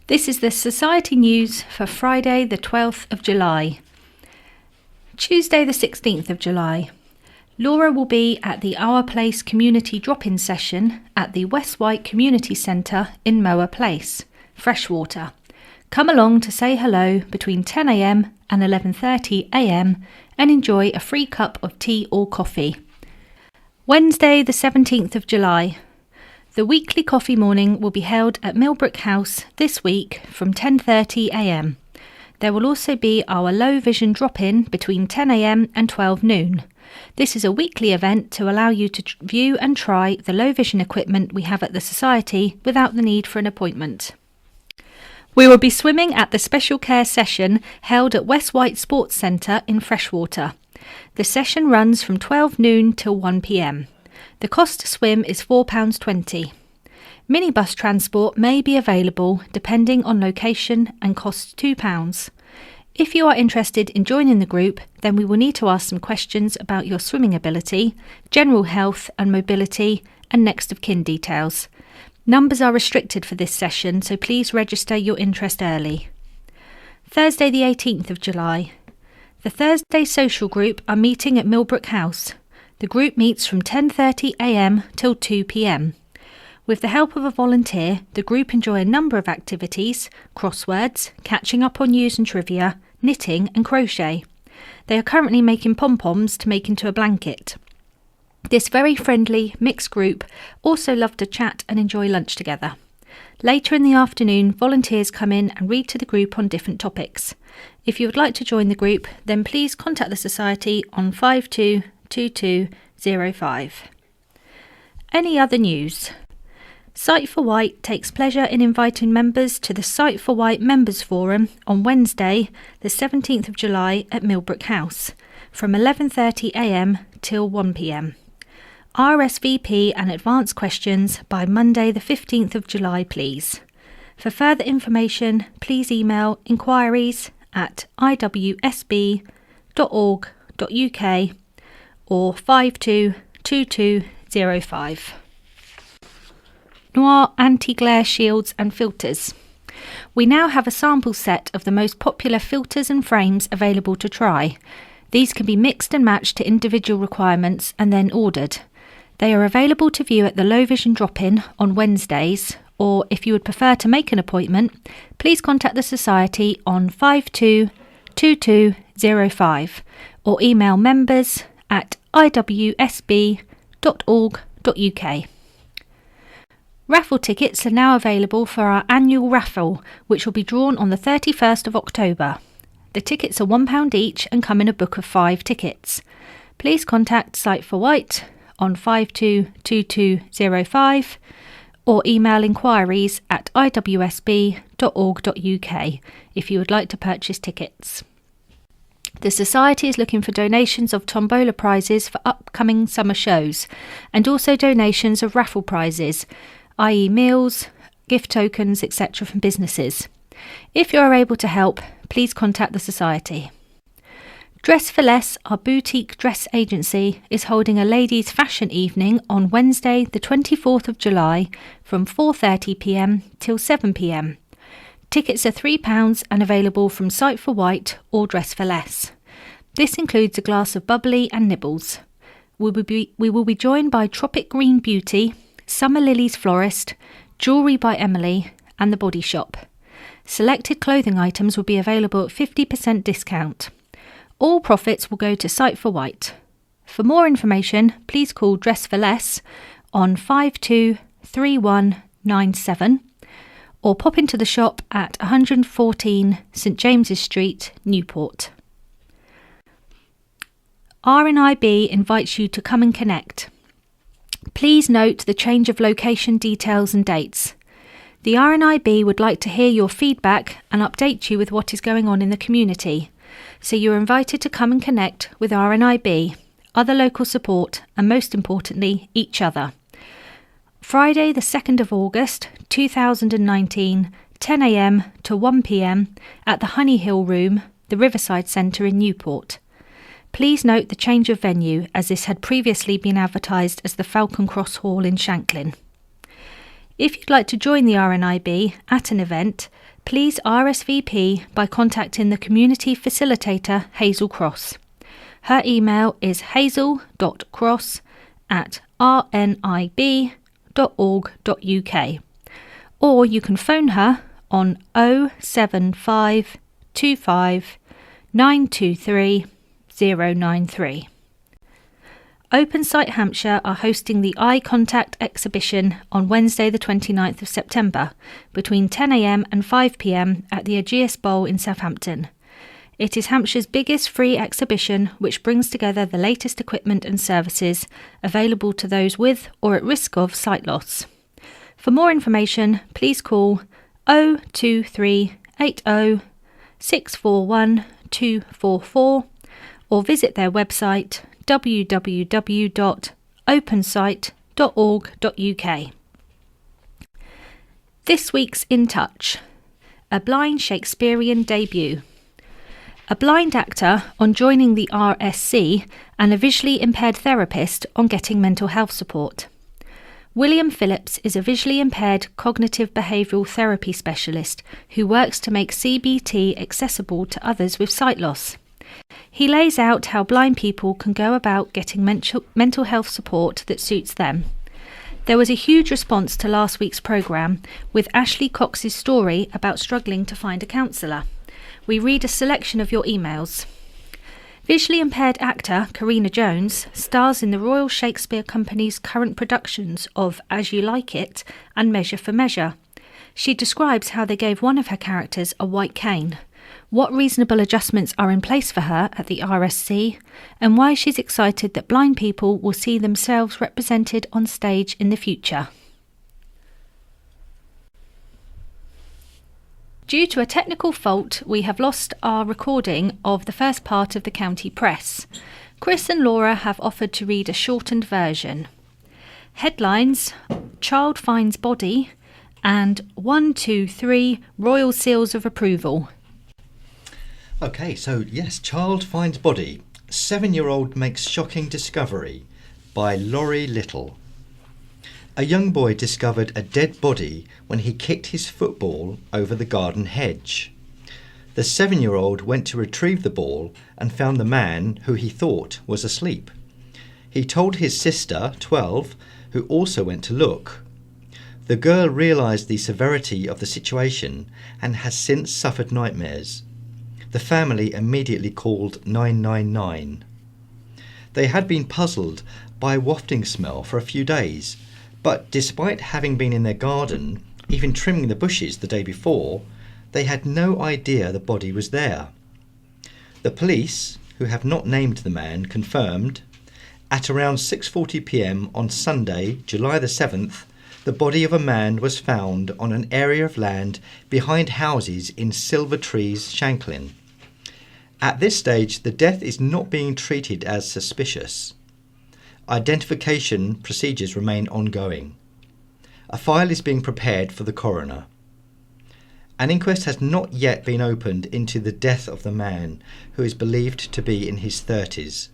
This is the Society News for Friday the 12th of July. Tuesday the 16th of July. Laura will be at the Our Place community drop-in session at the Wight Community Centre in Mower Place, Freshwater. Come along to say hello between 10 a.m. and 11:30 a.m. and enjoy a free cup of tea or coffee. Wednesday the 17th of July. The weekly coffee morning will be held at Millbrook House this week from 10:30 a.m. There will also be our low vision drop-in between 10 a.m. and 12 noon. This is a weekly event to allow you to view and try the low vision equipment we have at the Society without the need for an appointment. We will be swimming at the special care session held at West Wight Sports Centre in Freshwater. The session runs from 12 noon till 1 p.m. The cost to swim is £4.20. Minibus transport may be available depending on location and costs £2. If you are interested in joining the group, then we will need to ask some questions about your swimming ability, general health and mobility, and next of kin details. Numbers are restricted for this session, so please register your interest early. Thursday the 18th of July. The Thursday social group are meeting at Millbrook House. The group meets from 10:30 a.m. till 2 p.m. With the help of a volunteer, the group enjoy a number of activities: crosswords, catching up on news and trivia, knitting and crochet. They are currently making pom-poms to make into a blanket. This very friendly, mixed group also love to chat and enjoy lunch together. Later in the afternoon, volunteers come in and read to the group on different topics. If you would like to join the group, then please contact the Society on 522205. Any other news? Sight for Wight takes pleasure in inviting members to the Sight for Wight Members Forum on Wednesday, the 17th of July at Millbrook House, from 11:30 a.m. till 1 p.m. RSVP and advance questions by Monday, the 15th of July, please. For further information, please email inquiries@iwsb.org.uk or 522205. Noir anti-glare shields and filters. We now have a sample set of the most popular filters and frames available to try. These can be mixed and matched to individual requirements and then ordered. They are available to view at the Low Vision drop-in on Wednesdays, or if you would prefer to make an appointment, please contact the Society on 522205 or email members@iwsb.org.uk. Raffle tickets are now available for our annual raffle, which will be drawn on the 31st of October. The tickets are £1 each and come in a book of 5 tickets. Please contact Sight for Wight on 522205 or email inquiries@iwsb.org.uk if you would like to purchase tickets. The Society is looking for donations of tombola prizes for upcoming summer shows and also donations of raffle prizes, i.e. meals, gift tokens, etc. from businesses. If you are able to help, please contact the Society. Dress for Less, our boutique dress agency, is holding a ladies' fashion evening on Wednesday the 24th of July from 4:30 p.m. till 7 p.m. Tickets are £3 and available from Sight for Wight or Dress for Less. This includes a glass of bubbly and nibbles. We will be joined by Tropic Green Beauty, Summer Lilies Florist, Jewellery by Emily and The Body Shop. Selected clothing items will be available at 50% discount. All profits will go to Sight for Wight. For more information, please call Dress for Less on 523197 or pop into the shop at 114 St James's Street, Newport. RNIB invites you to come and connect. Please note the change of location details and dates. The RNIB would like to hear your feedback and update you with what is going on in the community. So you're invited to come and connect with RNIB, other local support, and most importantly, each other. Friday the 2nd of August 2019, 10 a.m. to 1 p.m. at the Honey Hill Room, the Riverside Centre in Newport. Please note the change of venue, as this had previously been advertised as the Falcon Cross Hall in Shanklin. If you'd like to join the RNIB at an event, please RSVP by contacting the community facilitator Hazel Cross. Her email is hazel.cross@rnib.org.uk, or you can phone her on 075 25 923 093. Open Sight Hampshire are hosting the Eye Contact exhibition on Wednesday the 29th of September between 10 a.m. and 5 p.m. at the Aegeus Bowl in Southampton. It is Hampshire's biggest free exhibition, which brings together the latest equipment and services available to those with or at risk of sight loss. For more information, please call 02380 641 244 or visit their website www.opensight.org.uk. This week's In Touch, a blind Shakespearean debut. A blind actor on joining the RSC and a visually impaired therapist on getting mental health support. William Phillips is a visually impaired cognitive behavioural therapy specialist who works to make CBT accessible to others with sight loss. He lays out how blind people can go about getting mental health support that suits them. There was a huge response to last week's programme with Ashley Cox's story about struggling to find a counsellor. We read a selection of your emails. Visually impaired actor Karina Jones stars in the Royal Shakespeare Company's current productions of As You Like It and Measure for Measure. She describes how they gave one of her characters a white cane, what reasonable adjustments are in place for her at the RSC, and why she's excited that blind people will see themselves represented on stage in the future. Due to a technical fault, we have lost our recording of the first part of the county press. Chris and Laura have offered to read a shortened version. Headlines: Child finds body, and 1, 2, 3 royal seals of approval. Okay, so yes, Child finds body. 7-year-old makes shocking discovery by Laurie Little. A young boy discovered a dead body when he kicked his football over the garden hedge. The 7-year-old went to retrieve the ball and found the man who he thought was asleep. He told his sister, 12, who also went to look. The girl realised the severity of the situation and has since suffered nightmares. The family immediately called 999. They had been puzzled by a wafting smell for a few days, but despite having been in their garden, even trimming the bushes the day before, they had no idea the body was there. The police, who have not named the man, confirmed, at around 6:40 p.m. on Sunday, July the 7th, the body of a man was found on an area of land behind houses in Silver Trees, Shanklin. At this stage, the death is not being treated as suspicious. Identification procedures remain ongoing. A file is being prepared for the coroner. An inquest has not yet been opened into the death of the man, who is believed to be in his 30s.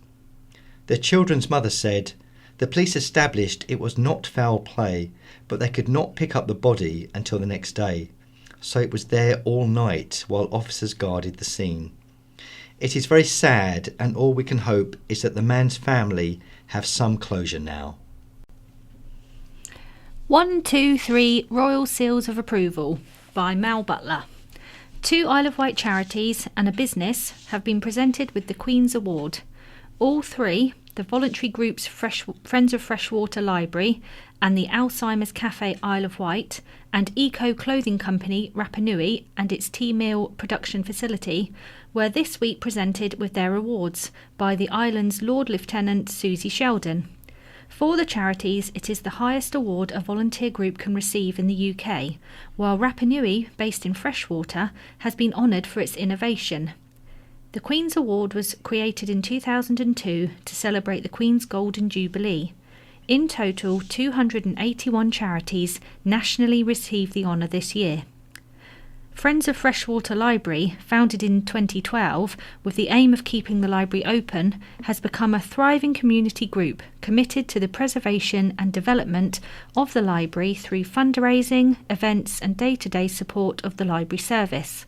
The children's mother said, "The police established it was not foul play, but they could not pick up the body until the next day, so it was there all night while officers guarded the scene. It is very sad, and all we can hope is that the man's family have some closure now." 1, 2, 3 royal seals of approval by Mal Butler. 2 Isle of Wight charities and a business have been presented with the Queen's Award. All 3, the voluntary groups Friends of Freshwater Library and the Alzheimer's Cafe Isle of Wight and Eco Clothing Company Rapanui and its tea meal production facility, were this week presented with their awards by the island's Lord Lieutenant Susie Sheldon. For the charities, it is the highest award a volunteer group can receive in the UK, while Rapanui, based in Freshwater, has been honoured for its innovation. The Queen's Award was created in 2002 to celebrate the Queen's Golden Jubilee. In total, 281 charities nationally received the honour this year. Friends of Freshwater Library, founded in 2012 with the aim of keeping the library open, has become a thriving community group committed to the preservation and development of the library through fundraising, events and day-to-day support of the library service.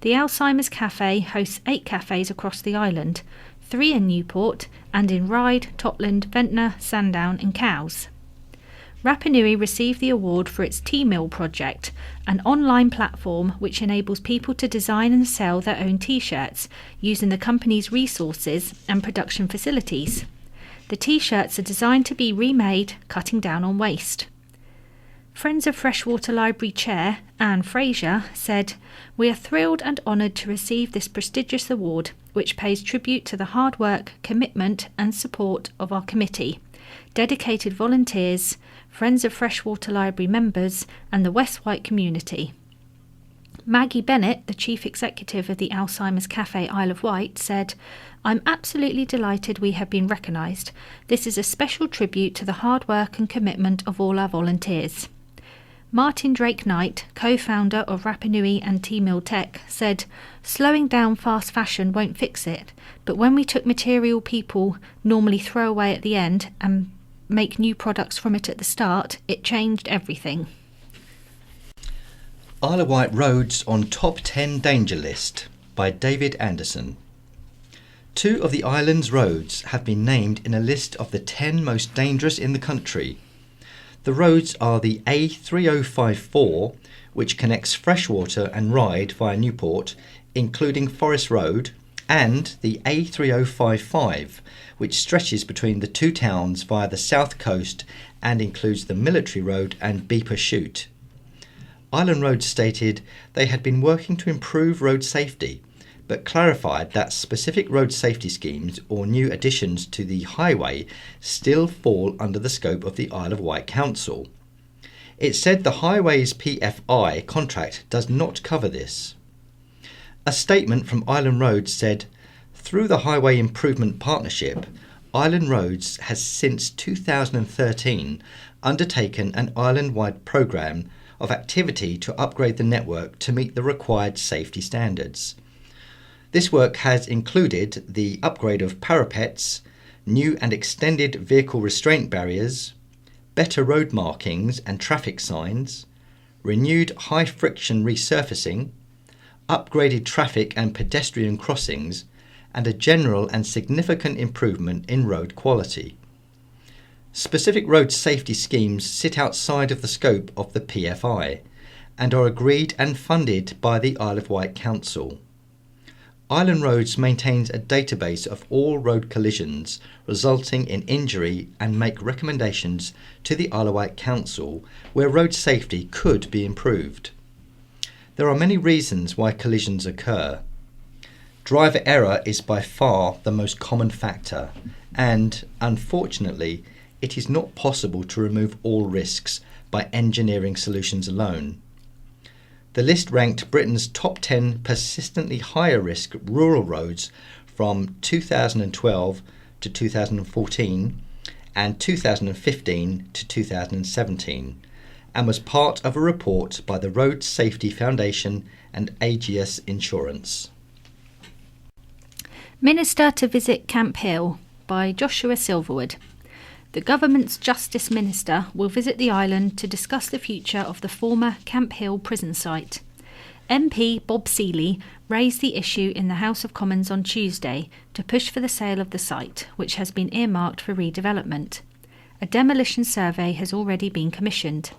The Alzheimer's Cafe hosts 8 cafes across the island, 3 in Newport and in Ryde, Totland, Ventnor, Sandown and Cowes. Rapa Nui received the award for its Tea Mill project, an online platform which enables people to design and sell their own T-shirts using the company's resources and production facilities. The T-shirts are designed to be remade, cutting down on waste. Friends of Freshwater Library Chair Anne Fraser said, "We are thrilled and honoured to receive this prestigious award, which pays tribute to the hard work, commitment and support of our committee, dedicated volunteers, Friends of Freshwater Library members and the West Wight community." Maggie Bennett, the Chief Executive of the Alzheimer's Cafe Isle of Wight, said, "I'm absolutely delighted we have been recognised. This is a special tribute to the hard work and commitment of all our volunteers." Martin Drake Knight, co-founder of Rapa Nui and Tea Mill Tech, said, "Slowing down fast fashion won't fix it, but when we took material people normally throw away at the end and make new products from it at the start, it changed everything." Isle of Wight roads on top 10 danger list by David Anderson. 2 of the island's roads have been named in a list of the 10 most dangerous in the country. The roads are the A3054, which connects Freshwater and Ryde via Newport, including Forest Road, and the A3055, which stretches between the 2 towns via the south coast and includes the Military Road and Beeper Chute. Island Road stated they had been working to improve road safety, but clarified that specific road safety schemes or new additions to the highway still fall under the scope of the Isle of Wight Council. It said the highway's PFI contract does not cover this. A statement from Island Roads said, "Through the Highway Improvement Partnership, Island Roads has since 2013 undertaken an island-wide programme of activity to upgrade the network to meet the required safety standards. This work has included the upgrade of parapets, new and extended vehicle restraint barriers, better road markings and traffic signs, renewed high-friction resurfacing, upgraded traffic and pedestrian crossings, and a general and significant improvement in road quality. Specific road safety schemes sit outside of the scope of the PFI and are agreed and funded by the Isle of Wight Council. Island Roads maintains a database of all road collisions resulting in injury and make recommendations to the Isle of Wight Council where road safety could be improved. There are many reasons why collisions occur. Driver error is by far the most common factor, and, unfortunately, it is not possible to remove all risks by engineering solutions alone. The list ranked Britain's top 10 persistently higher risk rural roads from 2012 to 2014 and 2015 to 2017, and was part of a report by the Road Safety Foundation and Ageas Insurance. Minister to visit Camp Hill by Joshua Silverwood. The government's Justice Minister will visit the island to discuss the future of the former Camp Hill prison site. MP Bob Seeley raised the issue in the House of Commons on Tuesday to push for the sale of the site, which has been earmarked for redevelopment. A demolition survey has already been commissioned.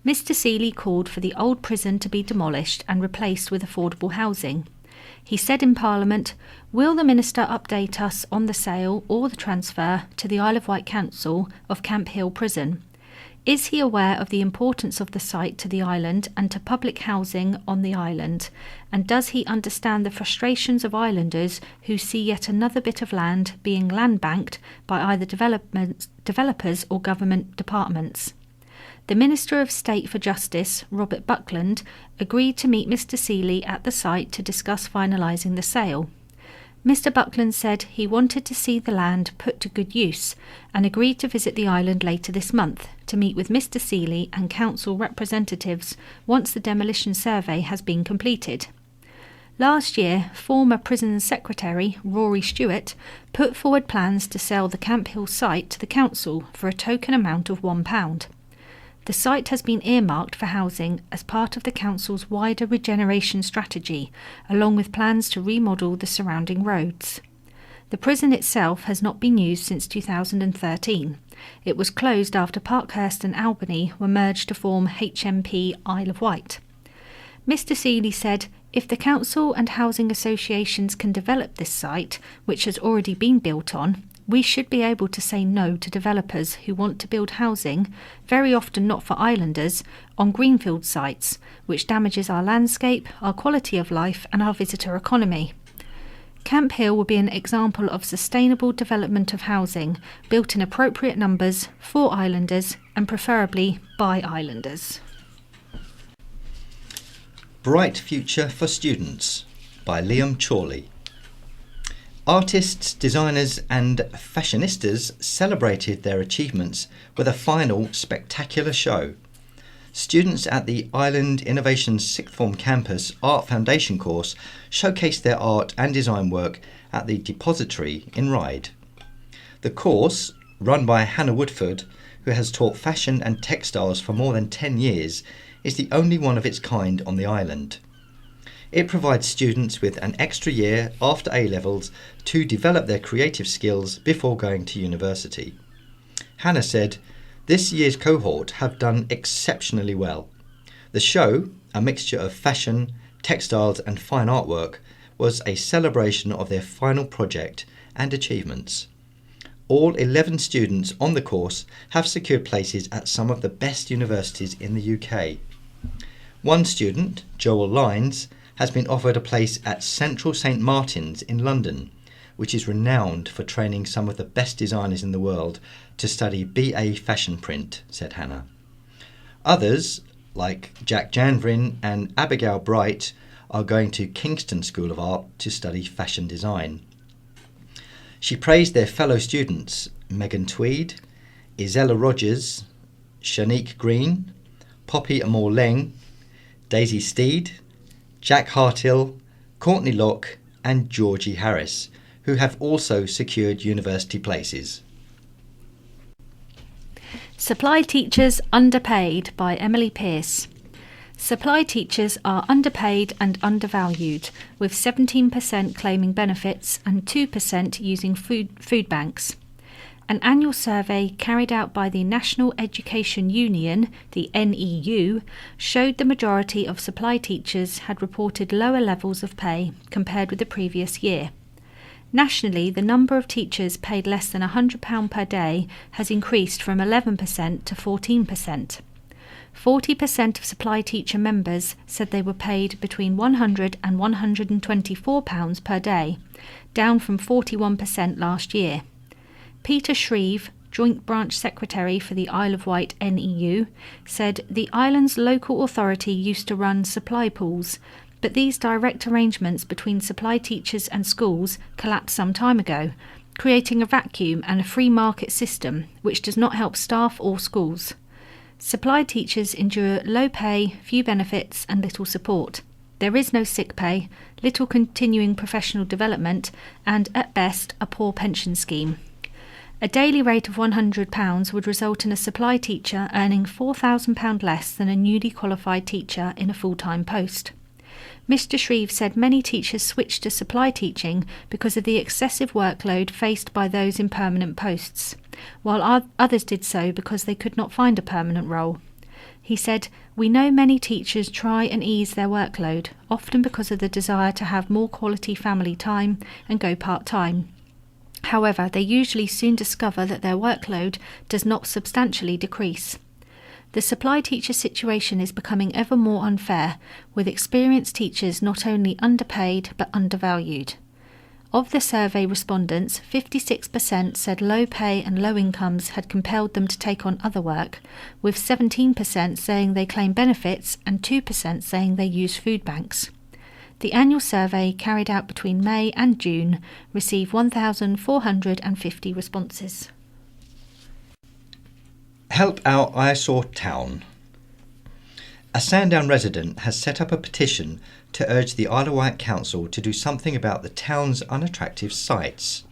Mr Seeley called for the old prison to be demolished and replaced with affordable housing. He said in Parliament, "Will the Minister update us on the sale or the transfer to the Isle of Wight Council of Camp Hill Prison? Is he aware of the importance of the site to the island and to public housing on the island? And does he understand the frustrations of islanders who see yet another bit of land being land banked by either developers or government departments?" The Minister of State for Justice, Robert Buckland, agreed to meet Mr Seeley at the site to discuss finalising the sale. Mr. Buckland said he wanted to see the land put to good use and agreed to visit the island later this month to meet with Mr. Seeley and council representatives once the demolition survey has been completed. Last year, former Prison Secretary Rory Stewart put forward plans to sell the Camp Hill site to the council for a token amount of £1. The site has been earmarked for housing as part of the council's wider regeneration strategy, along with plans to remodel the surrounding roads. The prison itself has not been used since 2013. It was closed after Parkhurst and Albany were merged to form HMP Isle of Wight. Mr. Seeley said, if the council and housing associations can develop this site, which has already been built on, we should be able to say no to developers who want to build housing, very often not for islanders, on greenfield sites, which damages our landscape, our quality of life and our visitor economy. Camp Hill will be an example of sustainable development of housing, built in appropriate numbers for islanders and preferably by islanders. Bright Future for Students by Liam Chorley. Artists, designers and fashionistas celebrated their achievements with a final spectacular show. Students at the Island Innovations Sixth Form Campus Art Foundation course showcased their art and design work at the Depository in Ryde. The course, run by Hannah Woodford, who has taught fashion and textiles for more than 10 years, is the only one of its kind on the island. It provides students with an extra year after A-levels to develop their creative skills before going to university. Hannah said, "This year's cohort have done exceptionally well. The show, a mixture of fashion, textiles and fine artwork, was a celebration of their final project and achievements. All 11 students on the course have secured places at some of the best universities in the UK. One student, Joel Lines, has been offered a place at Central St Martin's in London, which is renowned for training some of the best designers in the world to study BA fashion print," said Hannah. Others, like Jack Janvrin and Abigail Bright, are going to Kingston School of Art to study fashion design. She praised their fellow students, Megan Tweed, Isella Rogers, Shanique Green, Poppy Amor Leng, Daisy Steed, Jack Hartill, Courtney Locke and Georgie Harris, who have also secured university places. Supply Teachers Underpaid by Emily Pearce. Supply teachers are underpaid and undervalued, with 17% claiming benefits and 2% using food banks. An annual survey carried out by the National Education Union, the NEU, showed the majority of supply teachers had reported lower levels of pay compared with the previous year. Nationally, the number of teachers paid less than £100 per day has increased from 11% to 14%. 40% of supply teacher members said they were paid between £100 and £124 per day, down from 41% last year. Peter Shreve, Joint Branch Secretary for the Isle of Wight NEU, said the island's local authority used to run supply pools, but these direct arrangements between supply teachers and schools collapsed some time ago, creating a vacuum and a free market system which does not help staff or schools. Supply teachers endure low pay, few benefits and little support. There is no sick pay, little continuing professional development and, at best, a poor pension scheme. A daily rate of £100 would result in a supply teacher earning £4,000 less than a newly qualified teacher in a full-time post. Mr. Shreve said many teachers switched to supply teaching because of the excessive workload faced by those in permanent posts, while others did so because they could not find a permanent role. He said, "We know many teachers try and ease their workload, often because of the desire to have more quality family time and go part-time. However, they usually soon discover that their workload does not substantially decrease. The supply teacher situation is becoming ever more unfair, with experienced teachers not only underpaid but undervalued." Of the survey respondents, 56% said low pay and low incomes had compelled them to take on other work, with 17% saying they claim benefits and 2% saying they use food banks. The annual survey, carried out between May and June, received 1,450 responses. Help our eyesore town. A Sandown resident has set up a petition to urge the Isle of Wight Council to do something about the town's unattractive sites.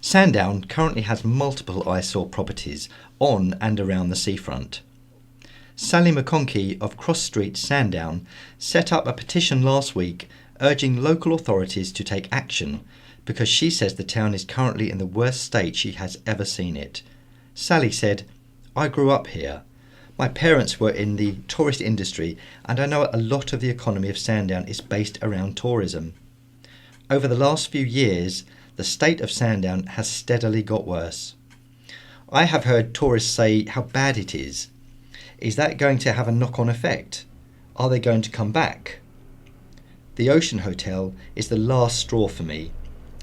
Sandown currently has multiple eyesore properties on and around the seafront. Sally McConkey of Cross Street, Sandown, set up a petition last week urging local authorities to take action because she says the town is currently in the worst state she has ever seen it. Sally said, "I grew up here. My parents were in the tourist industry and I know a lot of the economy of Sandown is based around tourism. Over the last few years, the state of Sandown has steadily got worse. I have heard tourists say how bad it is. Is that going to have a knock-on effect? Are they going to come back? The Ocean Hotel is the last straw for me.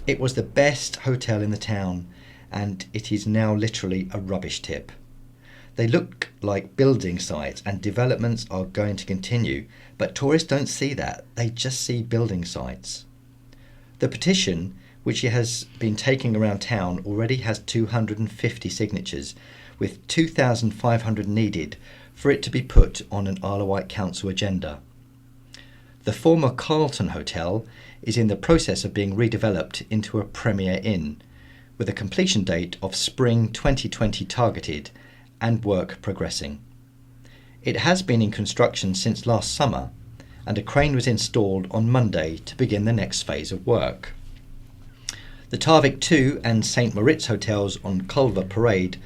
It was the best hotel in the town and it is now literally a rubbish tip. They look like building sites and developments are going to continue, but tourists don't see that. They just see building sites." The petition, which he has been taking around town, already has 250 signatures, with 2,500 needed for it to be put on an Isle of Wight Council agenda. The former Carlton Hotel is in the process of being redeveloped into a Premier Inn, with a completion date of spring 2020 targeted and work progressing. It has been in construction since last summer, and a crane was installed on Monday to begin the next phase of work. The Tarvik 2 and St Moritz hotels on Culver Parade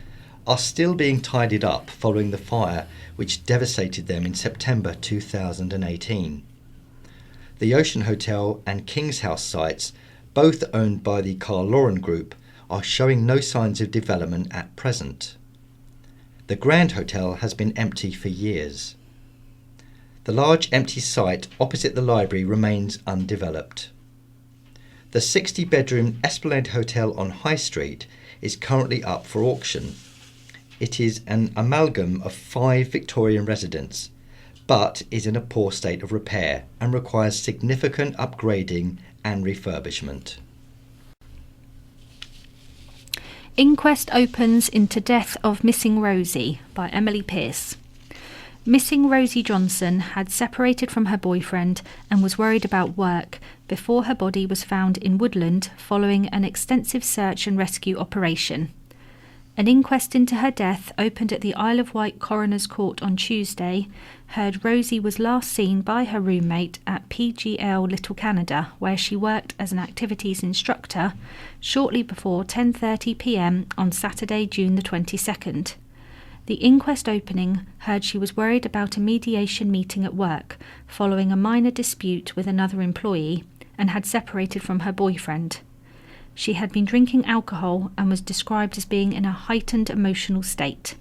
are still being tidied up following the fire which devastated them in September 2018. The Ocean Hotel and King's House sites, both owned by the Carl Lauren Group, are showing no signs of development at present. The Grand Hotel has been empty for years. The large empty site opposite the library remains undeveloped. The 60-bedroom Esplanade Hotel on High Street is currently up for auction. It is an amalgam of 5 Victorian residents, but is in a poor state of repair and requires significant upgrading and refurbishment. Inquest opens into Death of Missing Rosie by Emily Pearce. Missing Rosie Johnson had separated from her boyfriend and was worried about work before her body was found in Woodland following an extensive search and rescue operation. An inquest into her death opened at the Isle of Wight Coroner's Court on Tuesday heard Rosie was last seen by her roommate at PGL Little Canada, where she worked as an activities instructor, shortly before 10:30 p.m. on Saturday, June the 22nd. The inquest opening heard she was worried about a mediation meeting at work following a minor dispute with another employee and had separated from her boyfriend. She had been drinking alcohol and was described as being in a heightened emotional state.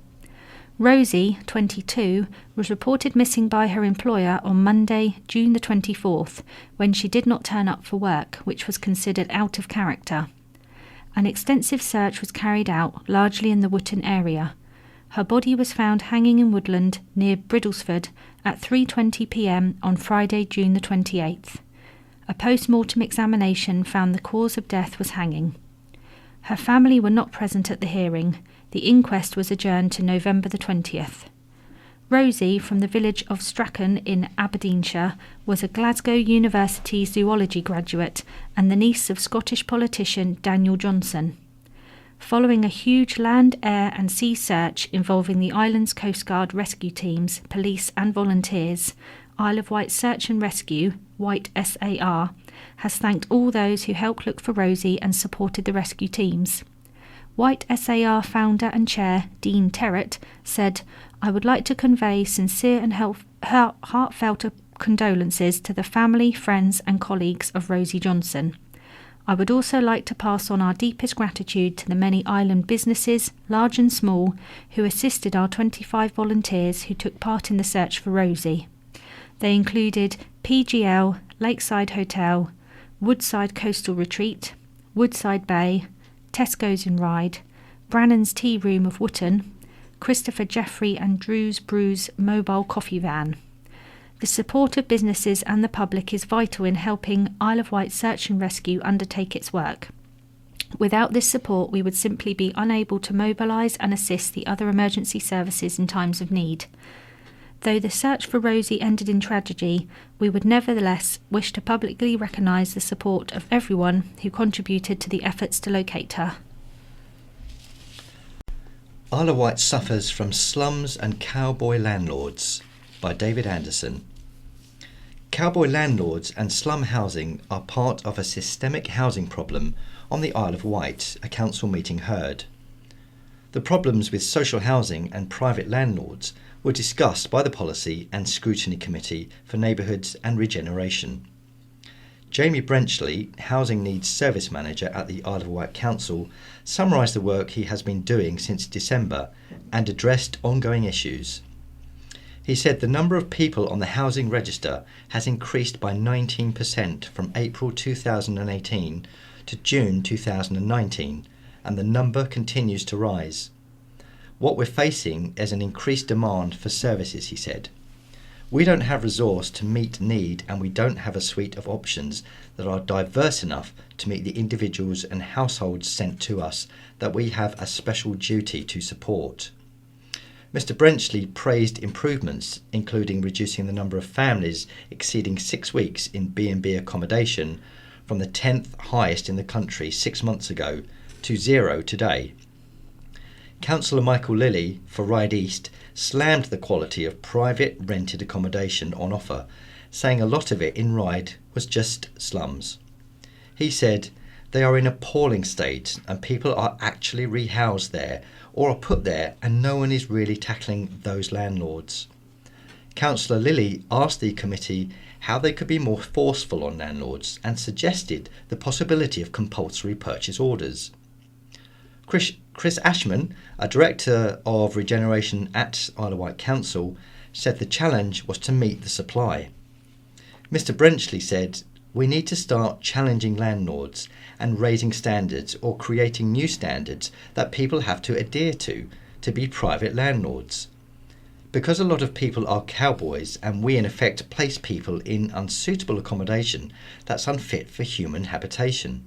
Rosie, 22, was reported missing by her employer on Monday, June the 24th, when she did not turn up for work, which was considered out of character. An extensive search was carried out, largely in the Wootton area. Her body was found hanging in Woodland near Bridlesford at 3:20 p.m. on Friday, June the 28th. A post-mortem examination found the cause of death was hanging. Her family were not present at the hearing. The inquest was adjourned to November the 20th. Rosie, from the village of Strachan in Aberdeenshire, was a Glasgow University zoology graduate and the niece of Scottish politician Daniel Johnson. Following a huge land, air and sea search involving the island's Coast Guard rescue teams, police and volunteers, Isle of Wight Search and Rescue, Wight SAR, has thanked all those who helped look for Rosie and supported the rescue teams. Wight SAR founder and chair, Dean Terrett, said, "I would like to convey sincere and heartfelt condolences to the family, friends and colleagues of Rosie Johnson. I would also like to pass on our deepest gratitude to the many island businesses, large and small, who assisted our 25 volunteers who took part in the search for Rosie. They included PGL, Lakeside Hotel, Woodside Coastal Retreat, Woodside Bay, Tesco's in Ryde, Brannan's Tea Room of Wootton, Christopher Jeffrey and Drew's Brews mobile coffee van. The support of businesses and the public is vital in helping Isle of Wight Search and Rescue undertake its work. Without this support, we would simply be unable to mobilise and assist the other emergency services in times of need. Though the search for Rosie ended in tragedy, we would nevertheless wish to publicly recognise the support of everyone who contributed to the efforts to locate her. Isle of Wight suffers from slums and cowboy landlords by David Anderson. Cowboy landlords and slum housing are part of a systemic housing problem on the Isle of Wight, a council meeting heard. The problems with social housing and private landlords were discussed by the Policy and Scrutiny Committee for Neighbourhoods and Regeneration. Jamie Brenchley, Housing Needs Service Manager at the Isle of Wight Council, summarised the work he has been doing since December and addressed ongoing issues. He said the number of people on the housing register has increased by 19% from April 2018 to June 2019, and the number continues to rise. What we're facing is an increased demand for services, he said. We don't have resource to meet need, and we don't have a suite of options that are diverse enough to meet the individuals and households sent to us that we have a special duty to support. Mr. Brenchley praised improvements, including reducing the number of families exceeding 6 weeks in B&B accommodation from the 10th highest in the country 6 months ago to 0 today. Councillor Michael Lilly for Ryde East slammed the quality of private rented accommodation on offer, saying a lot of it in Ryde was just slums. He said, "They are in appalling state and people are actually rehoused there or are put there and no one is really tackling those landlords." Councillor Lilly asked the committee how they could be more forceful on landlords and suggested the possibility of compulsory purchase orders. Chris Ashman, a director of regeneration at Isle of Wight Council, said the challenge was to meet the supply. Mr. Brenchley said, "We need to start challenging landlords and raising standards or creating new standards that people have to adhere to be private landlords. Because a lot of people are cowboys and we in effect place people in unsuitable accommodation that's unfit for human habitation."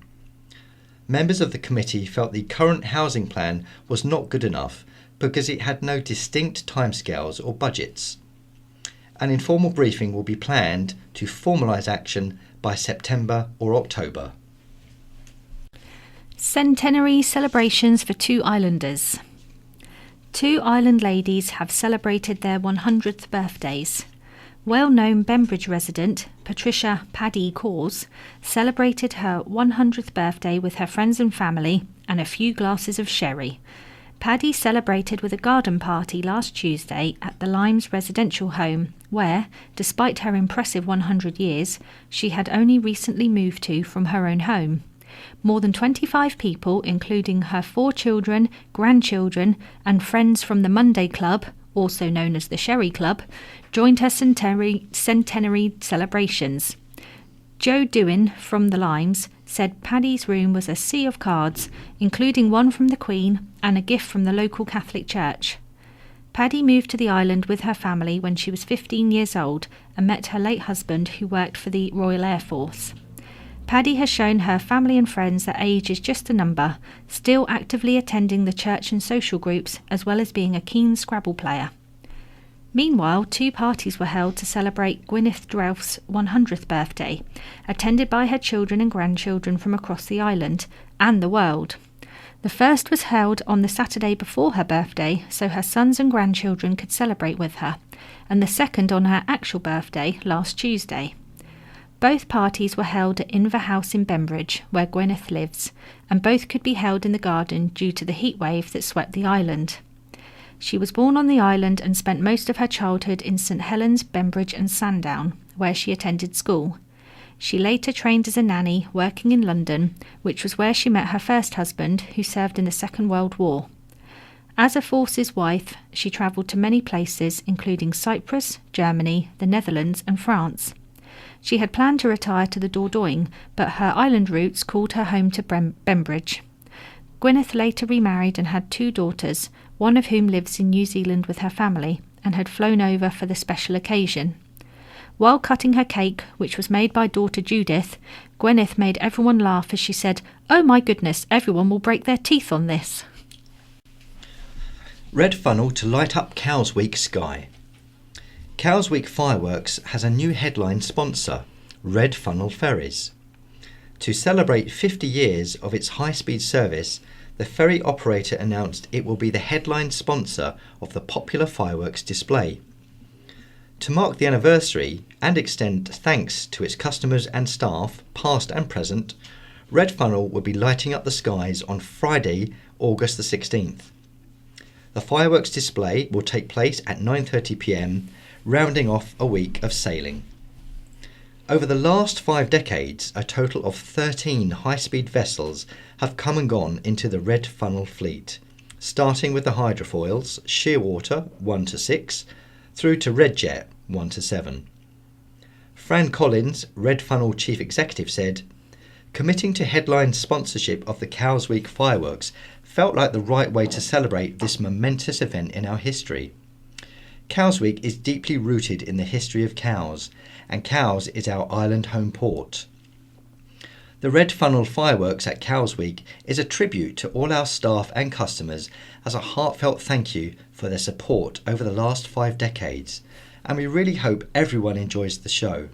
Members of the committee felt the current housing plan was not good enough because it had no distinct timescales or budgets. An informal briefing will be planned to formalise action by September or October. Centenary celebrations for 2 islanders. 2 island ladies have celebrated their 100th birthdays. Well-known Bembridge resident Patricia "Paddy" Cause celebrated her 100th birthday with her friends and family and a few glasses of sherry. Paddy celebrated with a garden party last Tuesday at the Limes residential home, where, despite her impressive 100 years, she had only recently moved to from her own home. More than 25 people, including her 4 children, grandchildren, and friends from the Monday Club, also known as the Sherry Club, joined her centenary celebrations. Joe Dewin from the Limes said Paddy's room was a sea of cards, including one from the Queen and a gift from the local Catholic Church. Paddy moved to the island with her family when she was 15 years old and met her late husband, who worked for the Royal Air Force. Paddy has shown her family and friends that age is just a number, still actively attending the church and social groups, as well as being a keen Scrabble player. Meanwhile, 2 parties were held to celebrate Gwyneth Drelf's 100th birthday, attended by her children and grandchildren from across the island and the world. The first was held on the Saturday before her birthday, so her sons and grandchildren could celebrate with her, and the second on her actual birthday last Tuesday. Both parties were held at Inver House in Bembridge, where Gwyneth lives, and both could be held in the garden due to the heatwave that swept the island. She was born on the island and spent most of her childhood in St Helens, Bembridge and Sandown, where she attended school. She later trained as a nanny, working in London, which was where she met her first husband, who served in the Second World War. As a forces wife, she travelled to many places, including Cyprus, Germany, the Netherlands and France. She had planned to retire to the Dordogne, but her island roots called her home to Bembridge. Gwyneth later remarried and had 2 daughters, one of whom lives in New Zealand with her family, and had flown over for the special occasion. While cutting her cake, which was made by daughter Judith, Gwyneth made everyone laugh as she said, "Oh my goodness, everyone will break their teeth on this." Red funnel to light up Cows Week sky. Cows Week Fireworks has a new headline sponsor, Red Funnel Ferries. To celebrate 50 years of its high-speed service, the ferry operator announced it will be the headline sponsor of the popular fireworks display. To mark the anniversary and extend thanks to its customers and staff, past and present, Red Funnel will be lighting up the skies on Friday, August the 16th. The fireworks display will take place at 9:30 p.m, rounding off a week of sailing. Over the last 5 decades, a total of 13 high-speed vessels have come and gone into the Red Funnel fleet, starting with the hydrofoils, Shearwater 1 to 6, through to Redjet 1 to 7. Fran Collins, Red Funnel Chief Executive, said, "Committing to headline sponsorship of the Cows Week fireworks felt like the right way to celebrate this momentous event in our history. Cows Week is deeply rooted in the history of Cowes, and Cowes is our island home port. The Red Funnel fireworks at Cows Week is a tribute to all our staff and customers as a heartfelt thank you for their support over the last 5 decades, and we really hope everyone enjoys the show.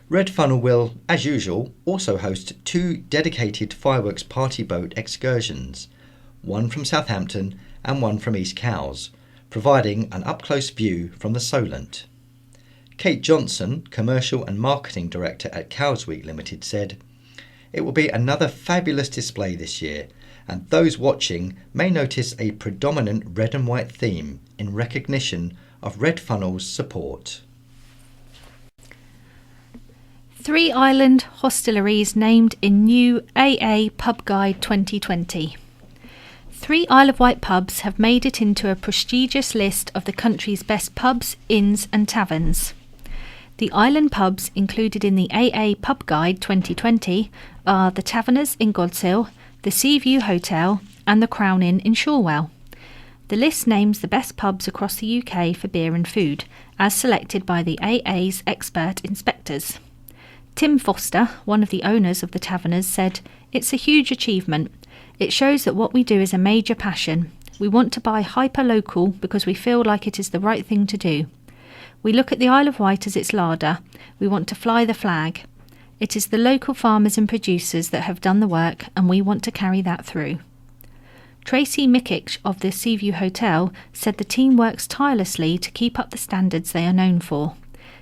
Red Funnel will, as usual, also host 2 dedicated fireworks party boat excursions, one from Southampton and one from East Cowes, providing an up-close view from the Solent. Kate Johnson, Commercial and Marketing Director at Cows Week Limited, said, "It will be another fabulous display this year, and those watching may notice a predominant red and white theme in recognition of Red Funnel's support." 3 island hostilleries named in new AA Pub Guide 2020. 3 Isle of Wight pubs have made it into a prestigious list of the country's best pubs, inns and taverns. The island pubs included in the AA Pub Guide 2020 are the Taverners in Godshill, the Seaview Hotel and the Crown Inn in Shorewell. The list names the best pubs across the UK for beer and food, as selected by the AA's expert inspectors. Tim Foster, one of the owners of the Taverners, said, "It's a huge achievement. It shows that what we do is a major passion. We want to buy hyper-local because we feel like it is the right thing to do. We look at the Isle of Wight as its larder. We want to fly the flag. It is the local farmers and producers that have done the work, and we want to carry that through." Tracy Mickich of the Seaview Hotel said the team works tirelessly to keep up the standards they are known for.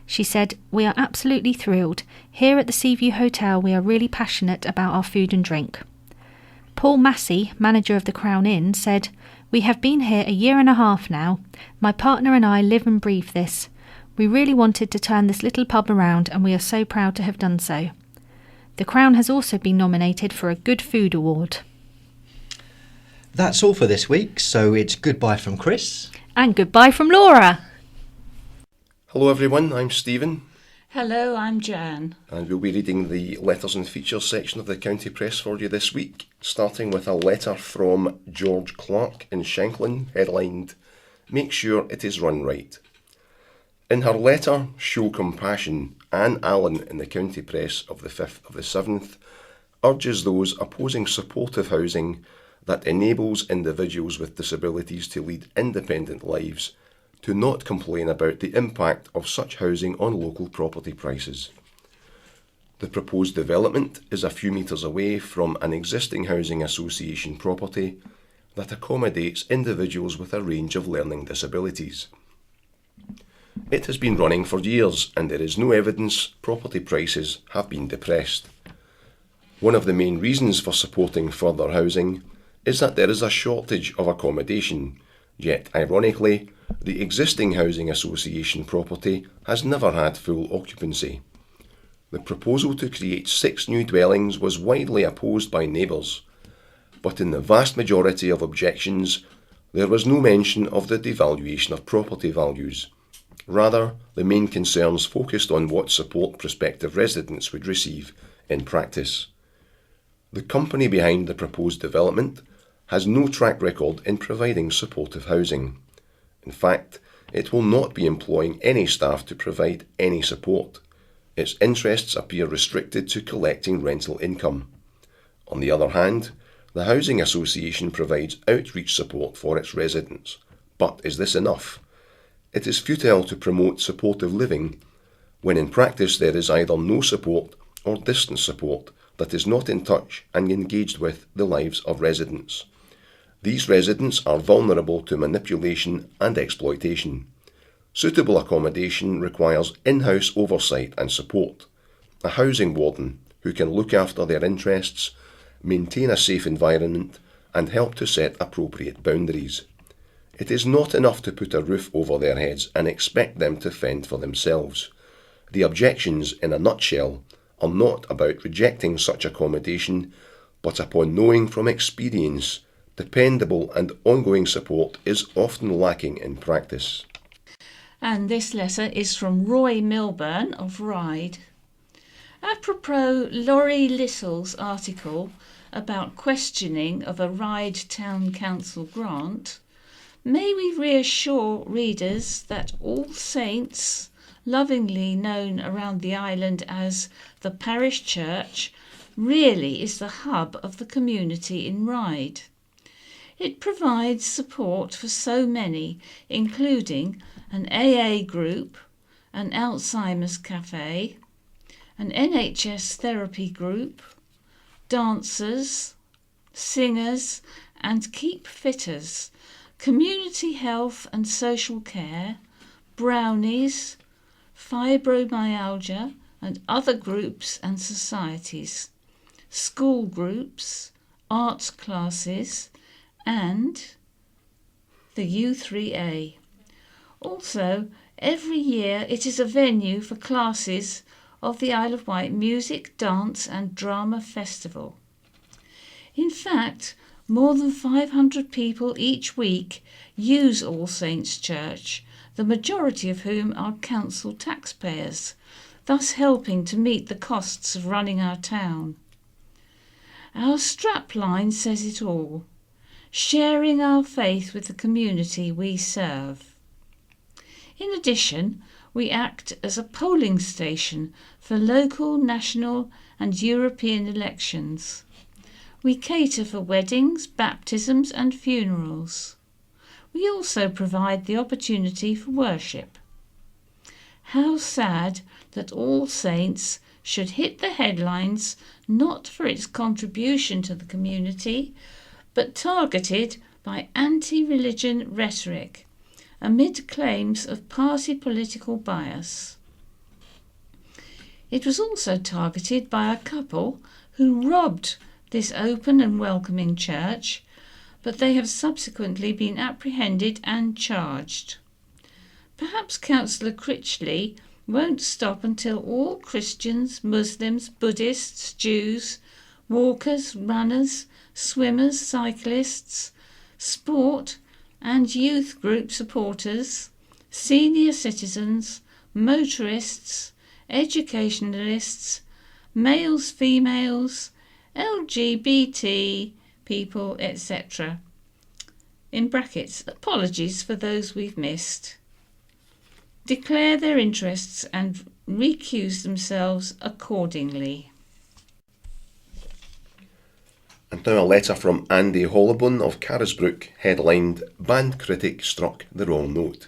She said, "We are absolutely thrilled. Here at the Seaview Hotel we are really passionate about our food and drink." Paul Massey, manager of the Crown Inn, said, "We have been here a year and a half now. My partner and I live and breathe this. We really wanted to turn this little pub around and we are so proud to have done so." The Crown has also been nominated for a Good Food Award. That's all for this week, so it's goodbye from Chris. And goodbye from Laura. Hello everyone, I'm Stephen. Hello, I'm Jan. And we'll be reading the letters and features section of the County Press for you this week, starting with a letter from George Clark in Shanklin, headlined, "Make sure it is run right." In her letter, Show Compassion, Anne Allen in the County Press of the 5th of the 7th urges those opposing supportive housing that enables individuals with disabilities to lead independent lives to not complain about the impact of such housing on local property prices. The proposed development is a few metres away from an existing housing association property that accommodates individuals with a range of learning disabilities. It has been running for years and there is no evidence property prices have been depressed. One of the main reasons for supporting further housing is that there is a shortage of accommodation, yet ironically, the existing housing association property has never had full occupancy. The proposal to create 6 new dwellings was widely opposed by neighbours, but in the vast majority of objections, there was no mention of the devaluation of property values. Rather, the main concerns focused on what support prospective residents would receive in practice. The company behind the proposed development has no track record in providing supportive housing. In fact, it will not be employing any staff to provide any support. Its interests appear restricted to collecting rental income. On the other hand, the Housing Association provides outreach support for its residents. But is this enough? It is futile to promote supportive living when in practice there is either no support or distant support that is not in touch and engaged with the lives of residents. These residents are vulnerable to manipulation and exploitation. Suitable accommodation requires in-house oversight and support, a housing warden who can look after their interests, maintain a safe environment, and help to set appropriate boundaries. It is not enough to put a roof over their heads and expect them to fend for themselves. The objections, in a nutshell, are not about rejecting such accommodation, but upon knowing from experience dependable and ongoing support is often lacking in practice. And this letter is from Roy Milburn of Ryde. Apropos Laurie Little's article about questioning of a Ryde Town Council grant, may we reassure readers that All Saints, lovingly known around the island as the parish church, really is the hub of the community in Ryde. It provides support for so many, including an AA group, an Alzheimer's cafe, an NHS therapy group, dancers, singers and keep fitters, community health and social care, brownies, fibromyalgia and other groups and societies, school groups, arts classes and the U3A. Also, every year it is a venue for classes of the Isle of Wight Music, Dance and Drama Festival. In fact, more than 500 people each week use All Saints Church, the majority of whom are council taxpayers, thus helping to meet the costs of running our town. Our strapline says it all: sharing our faith with the community we serve. In addition, we act as a polling station for local, national and European elections. We cater for weddings, baptisms and funerals. We also provide the opportunity for worship. How sad that All Saints should hit the headlines not for its contribution to the community, but targeted by anti-religion rhetoric, amid claims of party political bias. It was also targeted by a couple who robbed this open and welcoming church, but they have subsequently been apprehended and charged. Perhaps Councillor Critchley won't stop until all Christians, Muslims, Buddhists, Jews, walkers, runners, swimmers, cyclists, sport and youth group supporters, senior citizens, motorists, educationalists, males, females, LGBT people, etc. In brackets, apologies for those we've missed. Declare their interests and recuse themselves accordingly. And now a letter from Andy Hollibone of Carisbrook, headlined "Band Critic Struck the Wrong Note."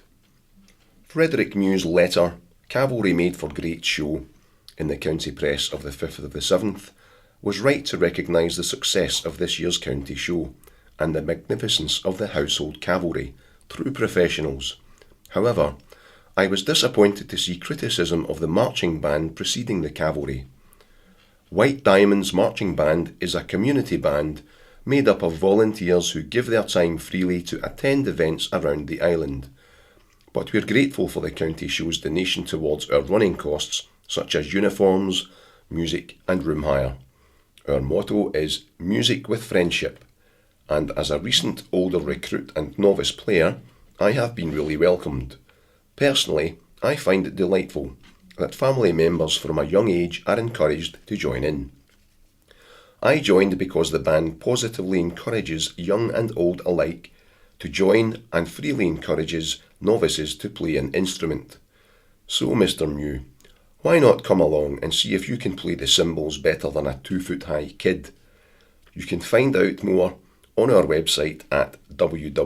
Frederick Mew's letter, "Cavalry Made for Great Show," in the County Press of the 5th of the 7th, was right to recognise the success of this year's county show and the magnificence of the household cavalry, true professionals. However, I was disappointed to see criticism of the marching band preceding the cavalry. White Diamonds Marching Band is a community band made up of volunteers who give their time freely to attend events around the island. But we're grateful for the county show's donation towards our running costs, such as uniforms, music and room hire. Our motto is "Music with Friendship," and as a recent older recruit and novice player, I have been really welcomed. Personally, I find it delightful that family members from a young age are encouraged to join in. I joined because the band positively encourages young and old alike to join and freely encourages novices to play an instrument. So, Mr. Mew, why not come along and see if you can play the cymbals better than a 2-foot-high kid? You can find out more on our website at www.wdmb.org,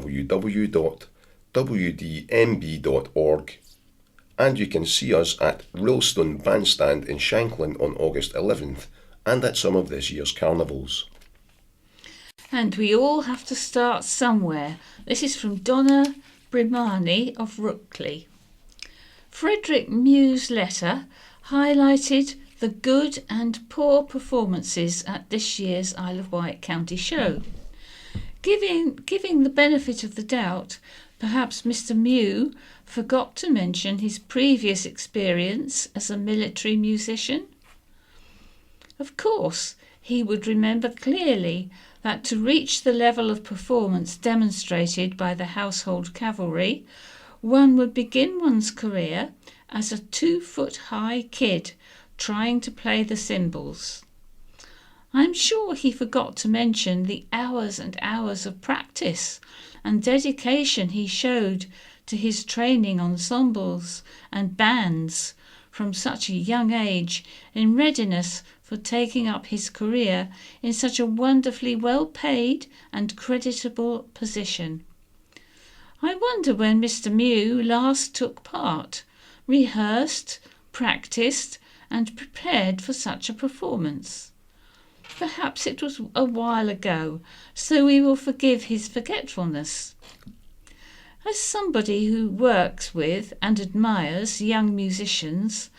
and you can see us at Rillstone Bandstand in Shanklin on August 11th and at some of this year's carnivals. And we all have to start somewhere. This is from Donna Brimani of Rookley. Frederick Mew's letter highlighted the good and poor performances at this year's Isle of Wight County Show. Giving the benefit of the doubt, perhaps Mr. Mew forgot to mention his previous experience as a military musician. Of course, he would remember clearly that to reach the level of performance demonstrated by the Household Cavalry, one would begin one's career as a 2-foot-high kid trying to play the cymbals. I'm sure he forgot to mention the hours and hours of practice and dedication he showed to his training ensembles and bands from such a young age in readiness for taking up his career in such a wonderfully well-paid and creditable position. I wonder when Mr. Mew last took part, rehearsed, practised, and prepared for such a performance. Perhaps it was a while ago, so we will forgive his forgetfulness. As somebody who works with and admires young musicians,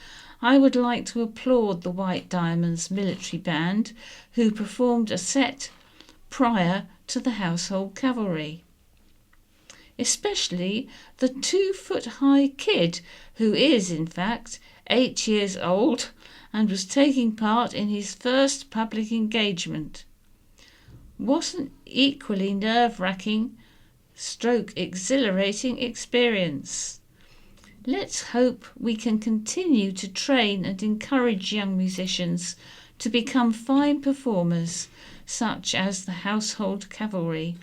I would like to applaud the White Diamonds military band who performed a set prior to the Household Cavalry. Especially the 2-foot-high kid who is, in fact, 8 years old and was taking part in his first public engagement. What an equally nerve-wracking / exhilarating experience. Let's hope we can continue to train and encourage young musicians to become fine performers, such as the Household Cavalry,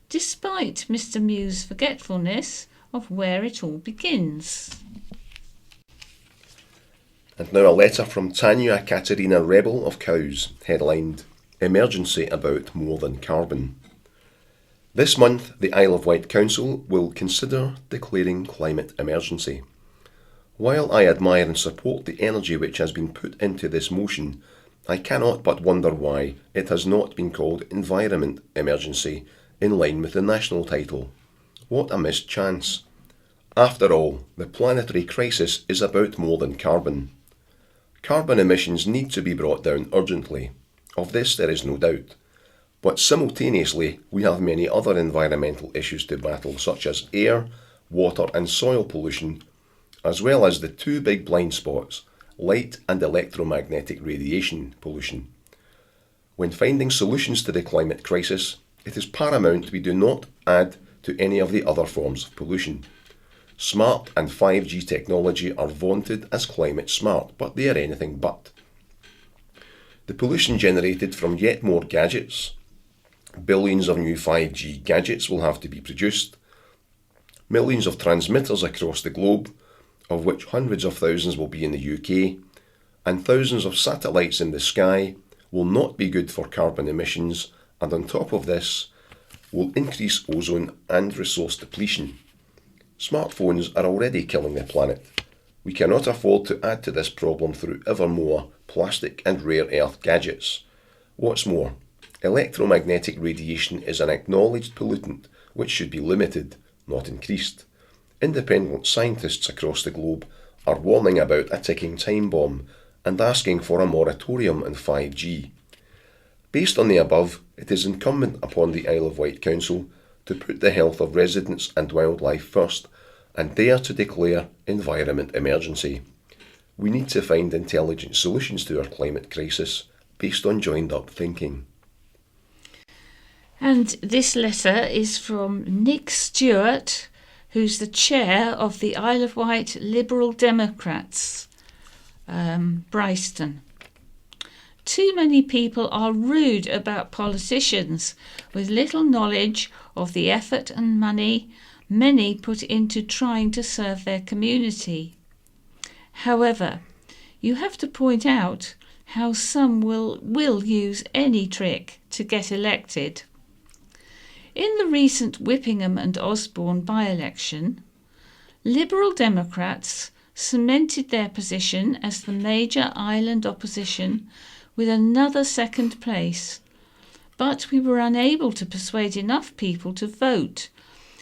despite Mr. Mew's forgetfulness of where it all begins. And now a letter from Tanya Katerina Rebel of Cowes, headlined Emergency About More Than Carbon. This month, the Isle of Wight Council will consider declaring climate emergency. While I admire and support the energy which has been put into this motion, I cannot but wonder why it has not been called Environment Emergency in line with the national title. What a missed chance. After all, the planetary crisis is about more than carbon. Carbon emissions need to be brought down urgently. Of this there is no doubt. But simultaneously, we have many other environmental issues to battle, such as air, water and soil pollution, as well as the two big blind spots, light and electromagnetic radiation pollution. When finding solutions to the climate crisis, it is paramount we do not add to any of the other forms of pollution. Smart and 5G technology are vaunted as climate smart, but they are anything but. The pollution generated from yet more gadgets. Billions of new 5G gadgets will have to be produced. Millions of transmitters across the globe, of which hundreds of thousands will be in the UK, and thousands of satellites in the sky will not be good for carbon emissions, and on top of this, will increase ozone and resource depletion. Smartphones are already killing the planet. We cannot afford to add to this problem through ever more plastic and rare earth gadgets. What's more, electromagnetic radiation is an acknowledged pollutant which should be limited, not increased. Independent scientists across the globe are warning about a ticking time bomb and asking for a moratorium on 5G. Based on the above, it is incumbent upon the Isle of Wight Council to put the health of residents and wildlife first and dare to declare environment emergency. We need to find intelligent solutions to our climate crisis based on joined-up thinking. And this letter is from Nick Stewart, who's the chair of the Isle of Wight Liberal Democrats, Bryston. Too many people are rude about politicians with little knowledge of the effort and money many put into trying to serve their community. However, you have to point out how some will use any trick to get elected. In the recent Whippingham and Osborne by-election, Liberal Democrats cemented their position as the major island opposition with another second place, but we were unable to persuade enough people to vote,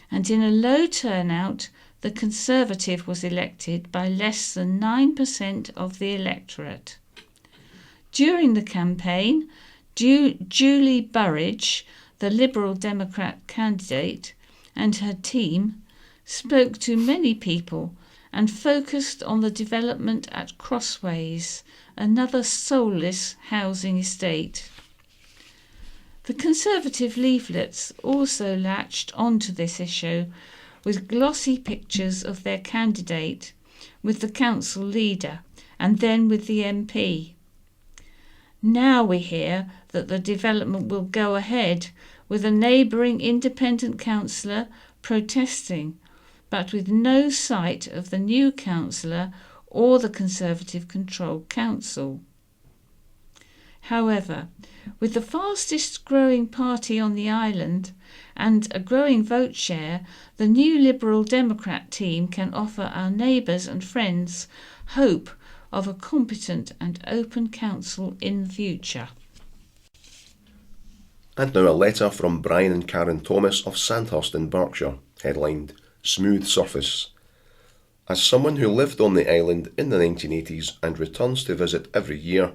and in a low turnout the Conservative was elected by less than 9% of the electorate. During the campaign, Julie Burridge, the Liberal Democrat candidate, and her team spoke to many people and focused on the development at Crossways, another soulless housing estate. The Conservative leaflets also latched onto this issue with glossy pictures of their candidate, with the council leader, and then with the MP. Now we hear that the development will go ahead, with a neighbouring independent councillor protesting, but with no sight of the new councillor or the Conservative-controlled council. However, with the fastest growing party on the island and a growing vote share, the new Liberal Democrat team can offer our neighbours and friends hope of a competent and open council in the future. And now a letter from Brian and Karen Thomas of Sandhurst in Berkshire, headlined Smooth Surface. As someone who lived on the island in the 1980s and returns to visit every year,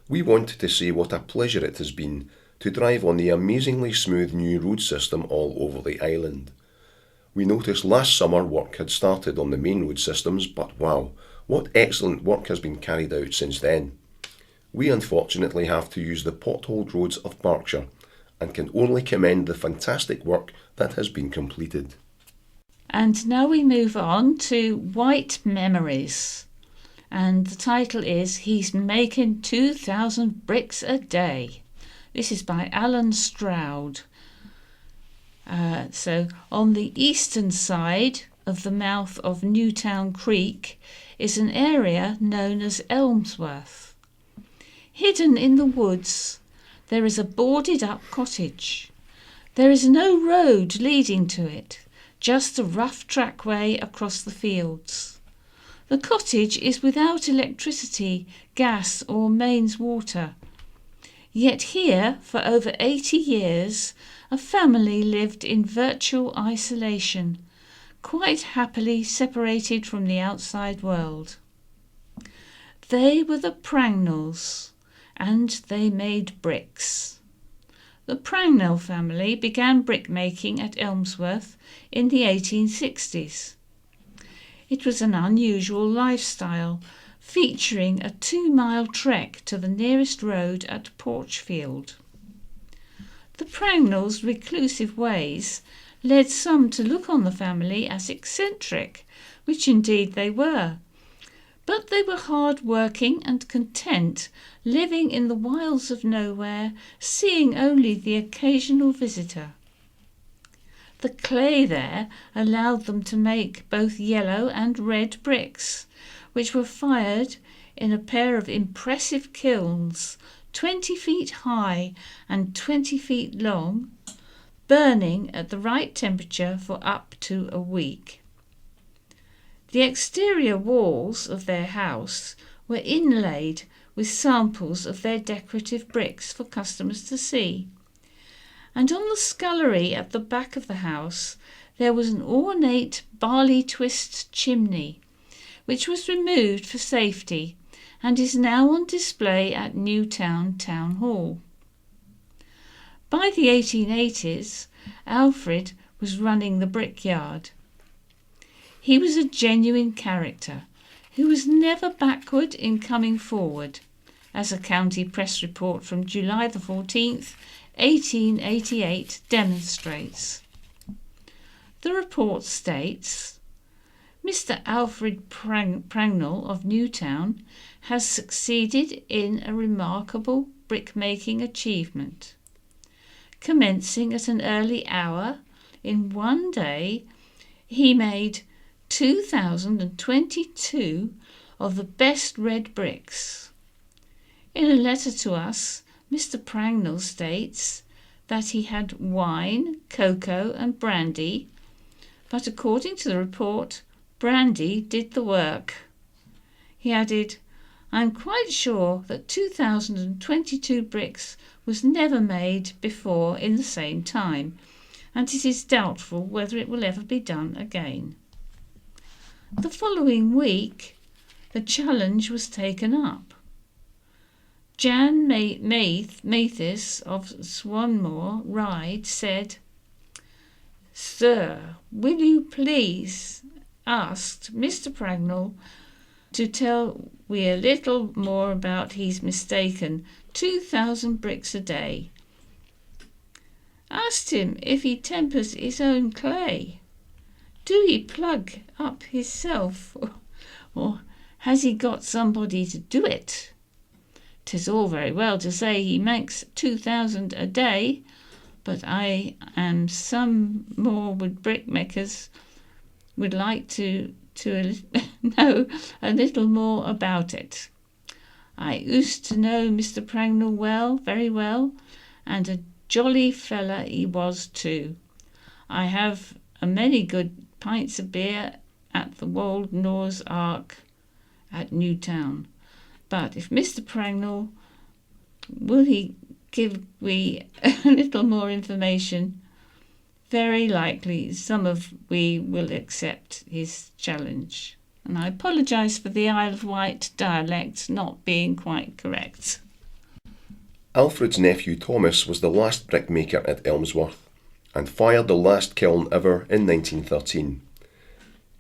we want to say what a pleasure it has been to drive on the amazingly smooth new road system all over the island. We noticed last summer work had started on the main road systems, but wow, what excellent work has been carried out since then. We unfortunately have to use the potholed roads of Berkshire and can only commend the fantastic work that has been completed. And now we move on to Wight Memories. And the title is He's Making 2,000 Bricks a Day. This is by Alan Stroud. So on the eastern side of the mouth of Newtown Creek is an area known as Elmsworth. Hidden in the woods, there is a boarded up cottage. There is no road leading to it, just a rough trackway across the fields. The cottage is without electricity, gas or mains water. Yet here, for over 80 years, a family lived in virtual isolation, quite happily separated from the outside world. They were the Prangnells, and they made bricks. The Prangnell family began brickmaking at Elmsworth in the 1860s. It was an unusual lifestyle, featuring a 2-mile trek to the nearest road at Porchfield. The Prangnells' reclusive ways led some to look on the family as eccentric, which indeed they were. But they were hard-working and content, living in the wilds of nowhere, seeing only the occasional visitor. The clay there allowed them to make both yellow and red bricks, which were fired in a pair of impressive kilns, 20 feet high and 20 feet long, burning at the right temperature for up to a week. The exterior walls of their house were inlaid with samples of their decorative bricks for customers to see. And on the scullery at the back of the house there was an ornate barley twist chimney, which was removed for safety and is now on display at Newtown Town Hall. By the 1880s, Alfred was running the brickyard. He was a genuine character who was never backward in coming forward, as a county press report from July the 14th, 1888 demonstrates. The report states, Mr. Alfred Prangnell of Newtown has succeeded in a remarkable brickmaking achievement. Commencing at an early hour, in one day, he made 2,022 of the best red bricks. In a letter to us, Mr. Prangnell states that he had wine, cocoa and brandy, but according to the report, brandy did the work. He added, "I'm quite sure that 2,022 bricks was never made before in the same time, and it is doubtful whether it will ever be done again." The following week, the challenge was taken up. Jan Mathis of Swanmore Ride said, "Sir, will you please ask Mr. Prangnell to tell we a little more about his mistaken 2,000 bricks a day? Asked him if he tempers his own clay. Do he plug up hisself, or has he got somebody to do it? 'Tis all very well to say he makes 2,000 a day, but I am some more would brickmakers would like to know a little more about it. I used to know Mr. Prangnell well, very well, and a jolly fella he was too. I have a many good pints of beer at the Wold Noah's Ark at Newtown. But if Mr. Prangnell will he give we a little more information, very likely some of we will accept his challenge." And I apologise for the Isle of Wight dialect not being quite correct. Alfred's nephew Thomas was the last brickmaker at Elmsworth and fired the last kiln ever in 1913.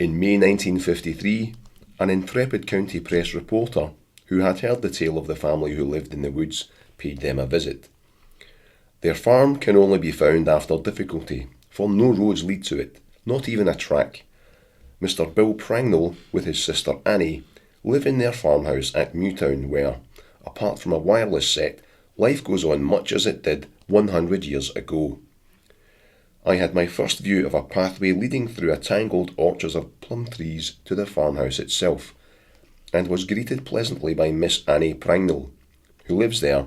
In May 1953, an intrepid county press reporter who had heard the tale of the family who lived in the woods paid them a visit. Their farm can only be found after difficulty, for no roads lead to it, not even a track. Mr. Bill Prangnell, with his sister Annie, live in their farmhouse at Newtown where, apart from a wireless set, life goes on much as it did 100 years ago. I had my first view of a pathway leading through a tangled orchard of plum trees to the farmhouse itself, and was greeted pleasantly by Miss Annie Prangnell, who lives there,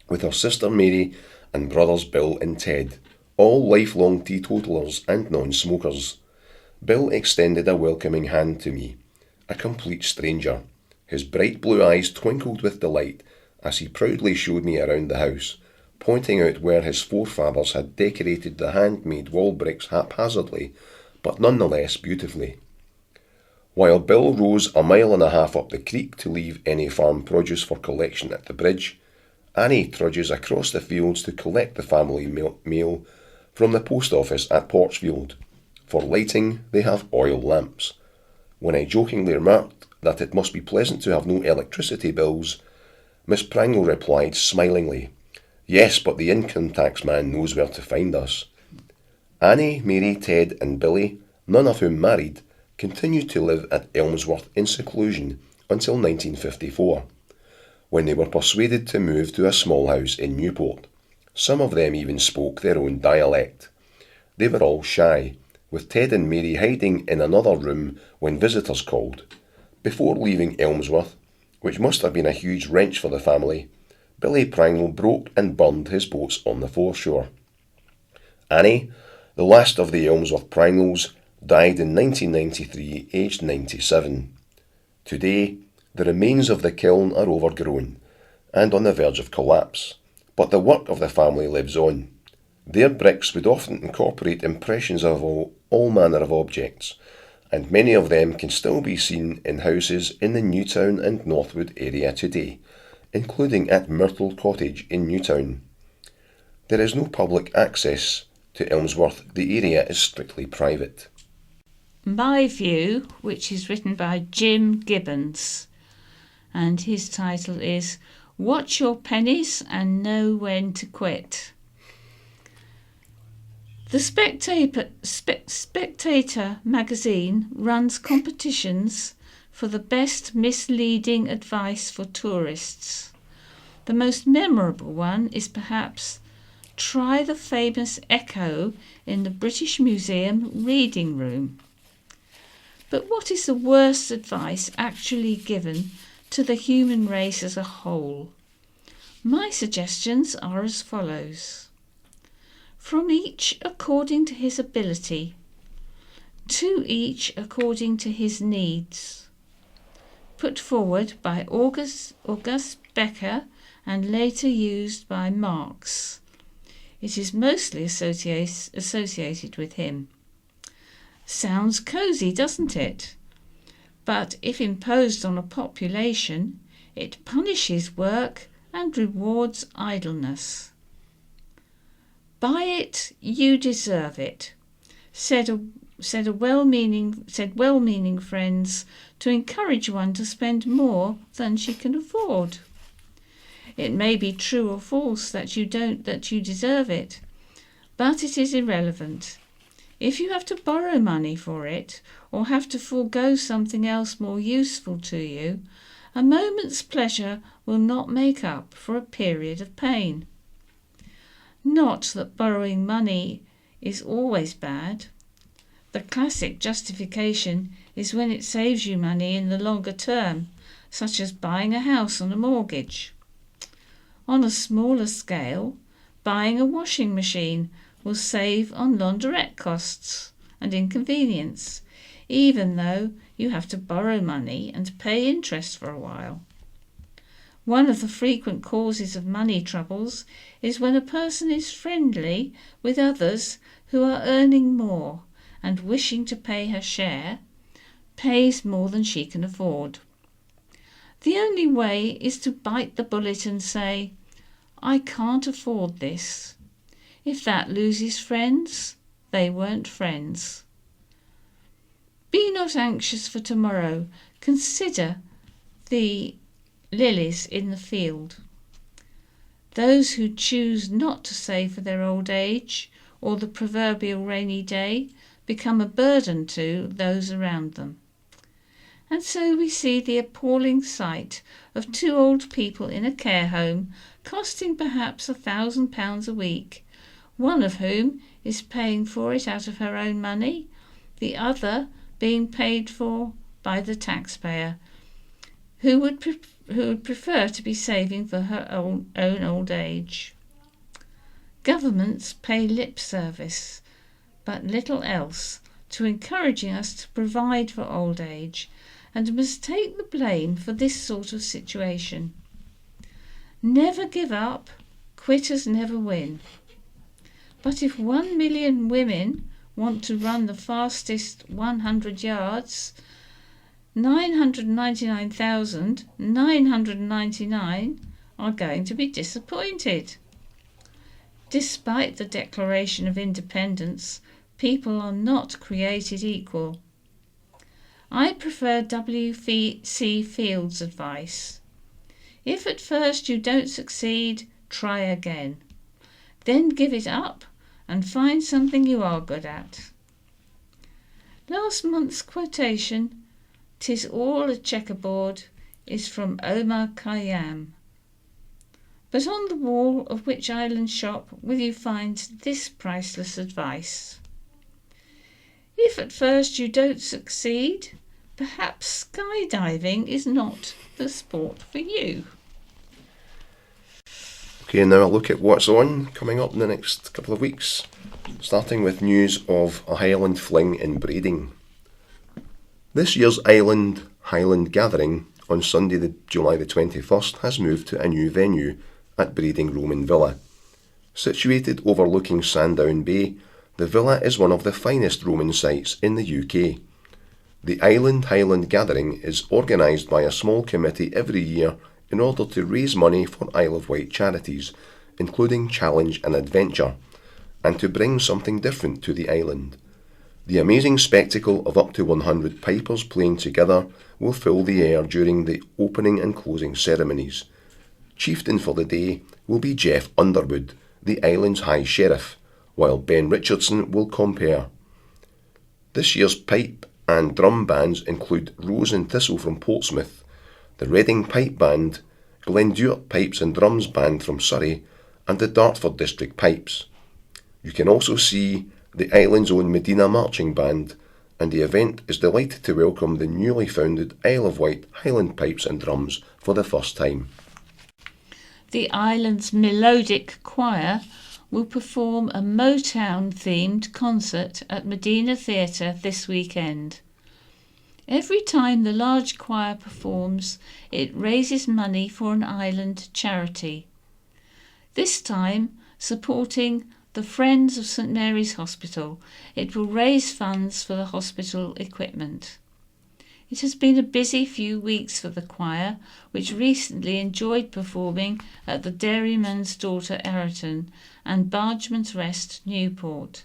with her sister Mary and brothers Bill and Ted, all lifelong teetotalers and non-smokers. Bill extended a welcoming hand to me, a complete stranger. His bright blue eyes twinkled with delight as he proudly showed me around the house, pointing out where his forefathers had decorated the handmade wall bricks haphazardly, but nonetheless beautifully. While Bill rows a mile and a half up the creek to leave any farm produce for collection at the bridge, Annie trudges across the fields to collect the family meal from the post office at Porchfield. For lighting, they have oil lamps. When I jokingly remarked that it must be pleasant to have no electricity bills, Miss Prangnell replied smilingly, "Yes, but the income tax man knows where to find us." Annie, Mary, Ted and Billy, none of whom married, continued to live at Elmsworth in seclusion until 1954, when they were persuaded to move to a small house in Newport. Some of them even spoke their own dialect. They were all shy, with Ted and Mary hiding in another room when visitors called. Before leaving Elmsworth, which must have been a huge wrench for the family, Billy Prangnell broke and burned his boats on the foreshore. Annie, the last of the Elmsworth Prangnells, died in 1993, aged 97. Today, the remains of the kiln are overgrown and on the verge of collapse, but the work of the family lives on. Their bricks would often incorporate impressions of all manner of objects, and many of them can still be seen in houses in the Newtown and Northwood area today, including at Myrtle Cottage in Newtown. There is no public access to Elmsworth. The area is strictly private. My View, which is written by Jim Gibbons, and his title is Watch Your Pennies and Know When to Quit. The Spectator magazine runs competitions for the best misleading advice for tourists. The most memorable one is perhaps try the famous Echo in the British Museum reading room. But what is the worst advice actually given to the human race as a whole? My suggestions are as follows. From each according to his ability, to each according to his needs. Put forward by August Becker and later used by Marx. It is mostly associated with him. Sounds cosy, doesn't it? But if imposed on a population, it punishes work and rewards idleness. Buy it, you deserve it, said well-meaning friends to encourage one to spend more than she can afford. It may be true or false that you deserve it, but it is irrelevant. If you have to borrow money for it, or have to forego something else more useful to you, a moment's pleasure will not make up for a period of pain. Not that borrowing money is always bad. The classic justification is when it saves you money in the longer term, such as buying a house on a mortgage. On a smaller scale, buying a washing machine will save on laundrette costs and inconvenience, even though you have to borrow money and pay interest for a while. One of the frequent causes of money troubles is when a person is friendly with others who are earning more and wishing to pay her share, pays more than she can afford. The only way is to bite the bullet and say, I can't afford this. If that loses friends, they weren't friends. Be not anxious for tomorrow. Consider the lilies in the field. Those who choose not to save for their old age or the proverbial rainy day become a burden to those around them. And so we see the appalling sight of two old people in a care home costing perhaps £1,000 a week, one of whom is paying for it out of her own money, the other being paid for by the taxpayer, who would prefer to be saving for her own old age. Governments pay lip service, but little else, to encouraging us to provide for old age, and must take the blame for this sort of situation. Never give up, quitters never win. But if 1 million women want to run the fastest 100 yards, 999,999 are going to be disappointed. Despite the Declaration of Independence, people are not created equal. I prefer W.C. Field's advice. If at first you don't succeed, try again. Then give it up and find something you are good at. Last month's quotation, "'Tis all a checkerboard," is from Omar Khayyam. But on the wall of which island shop will you find this priceless advice? If at first you don't succeed, perhaps skydiving is not the sport for you. Okay, now a look at what's on coming up in the next couple of weeks, starting with news of a Highland fling in Brading. This year's Highland Gathering on Sunday, July the 21st, has moved to a new venue at Brading Roman Villa. Situated overlooking Sandown Bay, the villa is one of the finest Roman sites in the UK. The Highland Gathering is organised by a small committee every year in order to raise money for Isle of Wight charities, including Challenge and Adventure, and to bring something different to the island. The amazing spectacle of up to 100 pipers playing together will fill the air during the opening and closing ceremonies. Chieftain for the day will be Jeff Underwood, the island's High Sheriff, while Ben Richardson will compare. This year's pipe and drum bands include Rose and Thistle from Portsmouth, the Reading Pipe Band, Glenduart Pipes and Drums Band from Surrey, and the Dartford District Pipes. You can also see the island's own Medina Marching Band and the event is delighted to welcome the newly founded Isle of Wight Highland Pipes and Drums for the first time. The island's melodic choir will perform a Motown-themed concert at Medina Theatre this weekend. Every time the large choir performs, it raises money for an island charity. This time, supporting the Friends of St Mary's Hospital, it will raise funds for the hospital equipment. It has been a busy few weeks for the choir, which recently enjoyed performing at the Dairyman's Daughter Erriton and Bargeman's Rest Newport.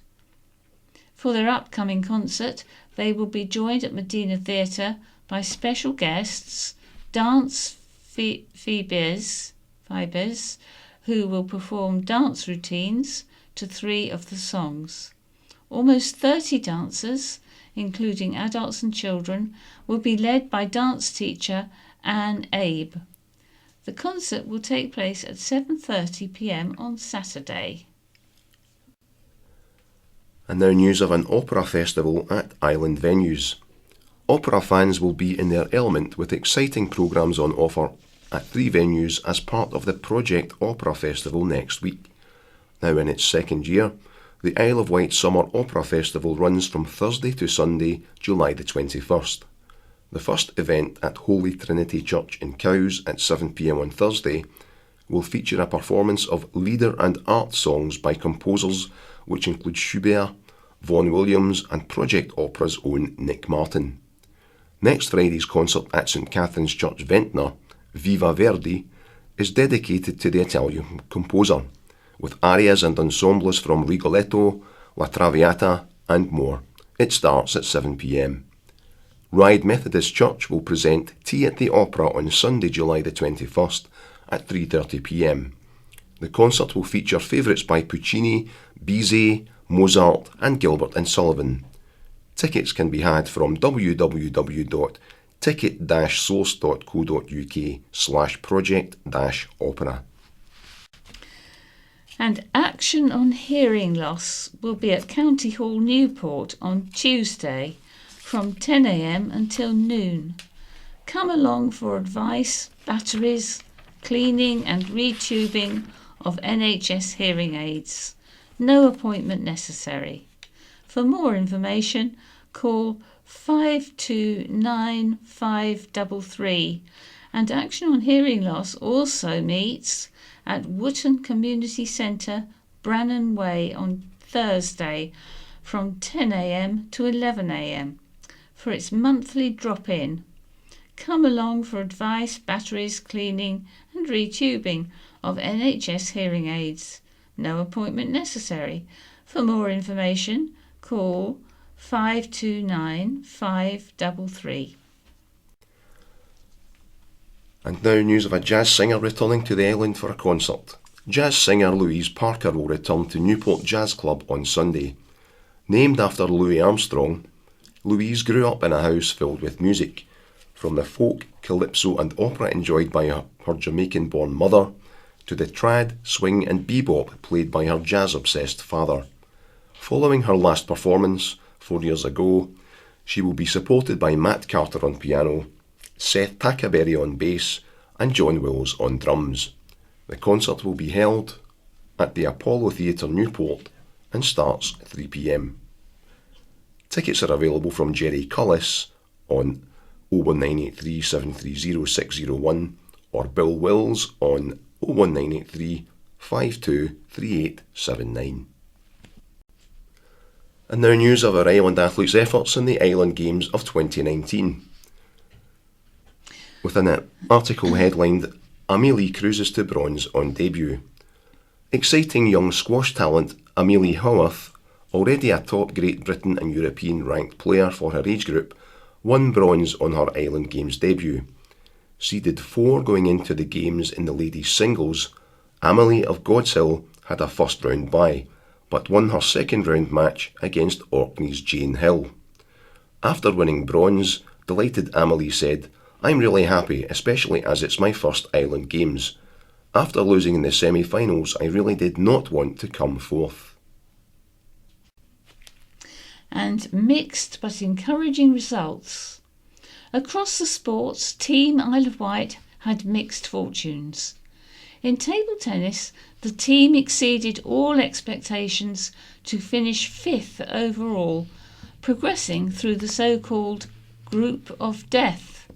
For their upcoming concert, they will be joined at Medina Theatre by special guests, Dance Fibers, who will perform dance routines to 3 of the songs. Almost 30 dancers, including adults and children, will be led by dance teacher Anne Abe. The concert will take place at 7:30 p.m. on Saturday. And now news of an opera festival at island venues. Opera fans will be in their element with exciting programmes on offer at 3 venues as part of the Project Opera Festival next week. Now in its second year, the Isle of Wight Summer Opera Festival runs from Thursday to Sunday, July the 21st. The first event at Holy Trinity Church in Cowes at 7 p.m. on Thursday will feature a performance of leader and art songs by composers which include Schubert, Vaughan Williams and Project Opera's own Nick Martin. Next Friday's concert at St Catherine's Church Ventnor, Viva Verdi, is dedicated to the Italian composer, with arias and ensembles from Rigoletto, La Traviata and more. It starts at 7 p.m. Ryde Methodist Church will present Tea at the Opera on Sunday, July the 21st at 3:30 p.m. The concert will feature favourites by Puccini, Bizet, Mozart and Gilbert and Sullivan. Tickets can be had from www.ticket-source.co.uk/project-opera. And Action on Hearing Loss will be at County Hall, Newport on Tuesday from 10 a.m. until noon. Come along for advice, batteries, cleaning and retubing of NHS hearing aids. No appointment necessary. For more information, call 529 533. And Action on Hearing Loss also meets at Wootton Community Centre, Brannan Way on Thursday from 10 a.m. to 11 a.m. for its monthly drop-in. Come along for advice, batteries, cleaning and retubing of NHS hearing aids. No appointment necessary. For more information, call 529 533. And now news of a jazz singer returning to the island for a concert. Jazz singer Louise Parker will return to Newport Jazz Club on Sunday. Named after Louis Armstrong, Louise grew up in a house filled with music, from the folk, calypso and opera enjoyed by her Jamaican-born mother, to the trad, swing and bebop played by her jazz-obsessed father. Following her last performance, 4 years ago, she will be supported by Matt Carter on piano, Seth Tackaberry on bass and John Wills on drums. The concert will be held at the Apollo Theatre Newport and starts at 3 p.m. Tickets are available from Jerry Cullis on 01983 730 601 or Bill Wills on 01983 523879. And now news of our island athletes' efforts in the Island Games of 2019. With an article headlined, Amelie cruises to bronze on debut. Exciting young squash talent Amelie Howarth, already a top Great Britain and European ranked player for her age group, won bronze on her Island Games debut. Seeded 4 going into the games in the ladies' singles, Amelie of Godshill had a first round bye, but won her second round match against Orkney's Jane Hill. After winning bronze, delighted Amelie said, "I'm really happy, especially as it's my first Island Games. After losing in the semi-finals, I really did not want to come fourth." and mixed but encouraging results. Across the sports, Team Isle of Wight had mixed fortunes. In table tennis, the team exceeded all expectations to finish 5th overall, progressing through the so-called Group of Death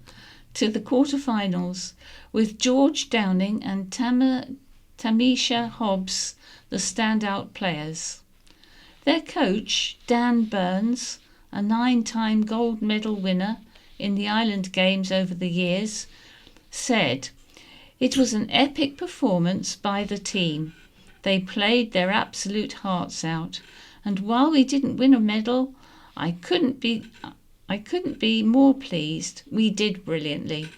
to the quarter-finals, with George Downing and Tamisha Hobbs the standout players. Their coach, Dan Burns, a 9-time gold medal winner in the Island Games over the years, said, "It was an epic performance by the team. They played their absolute hearts out, and while we didn't win a medal, I couldn't be more pleased. We did brilliantly."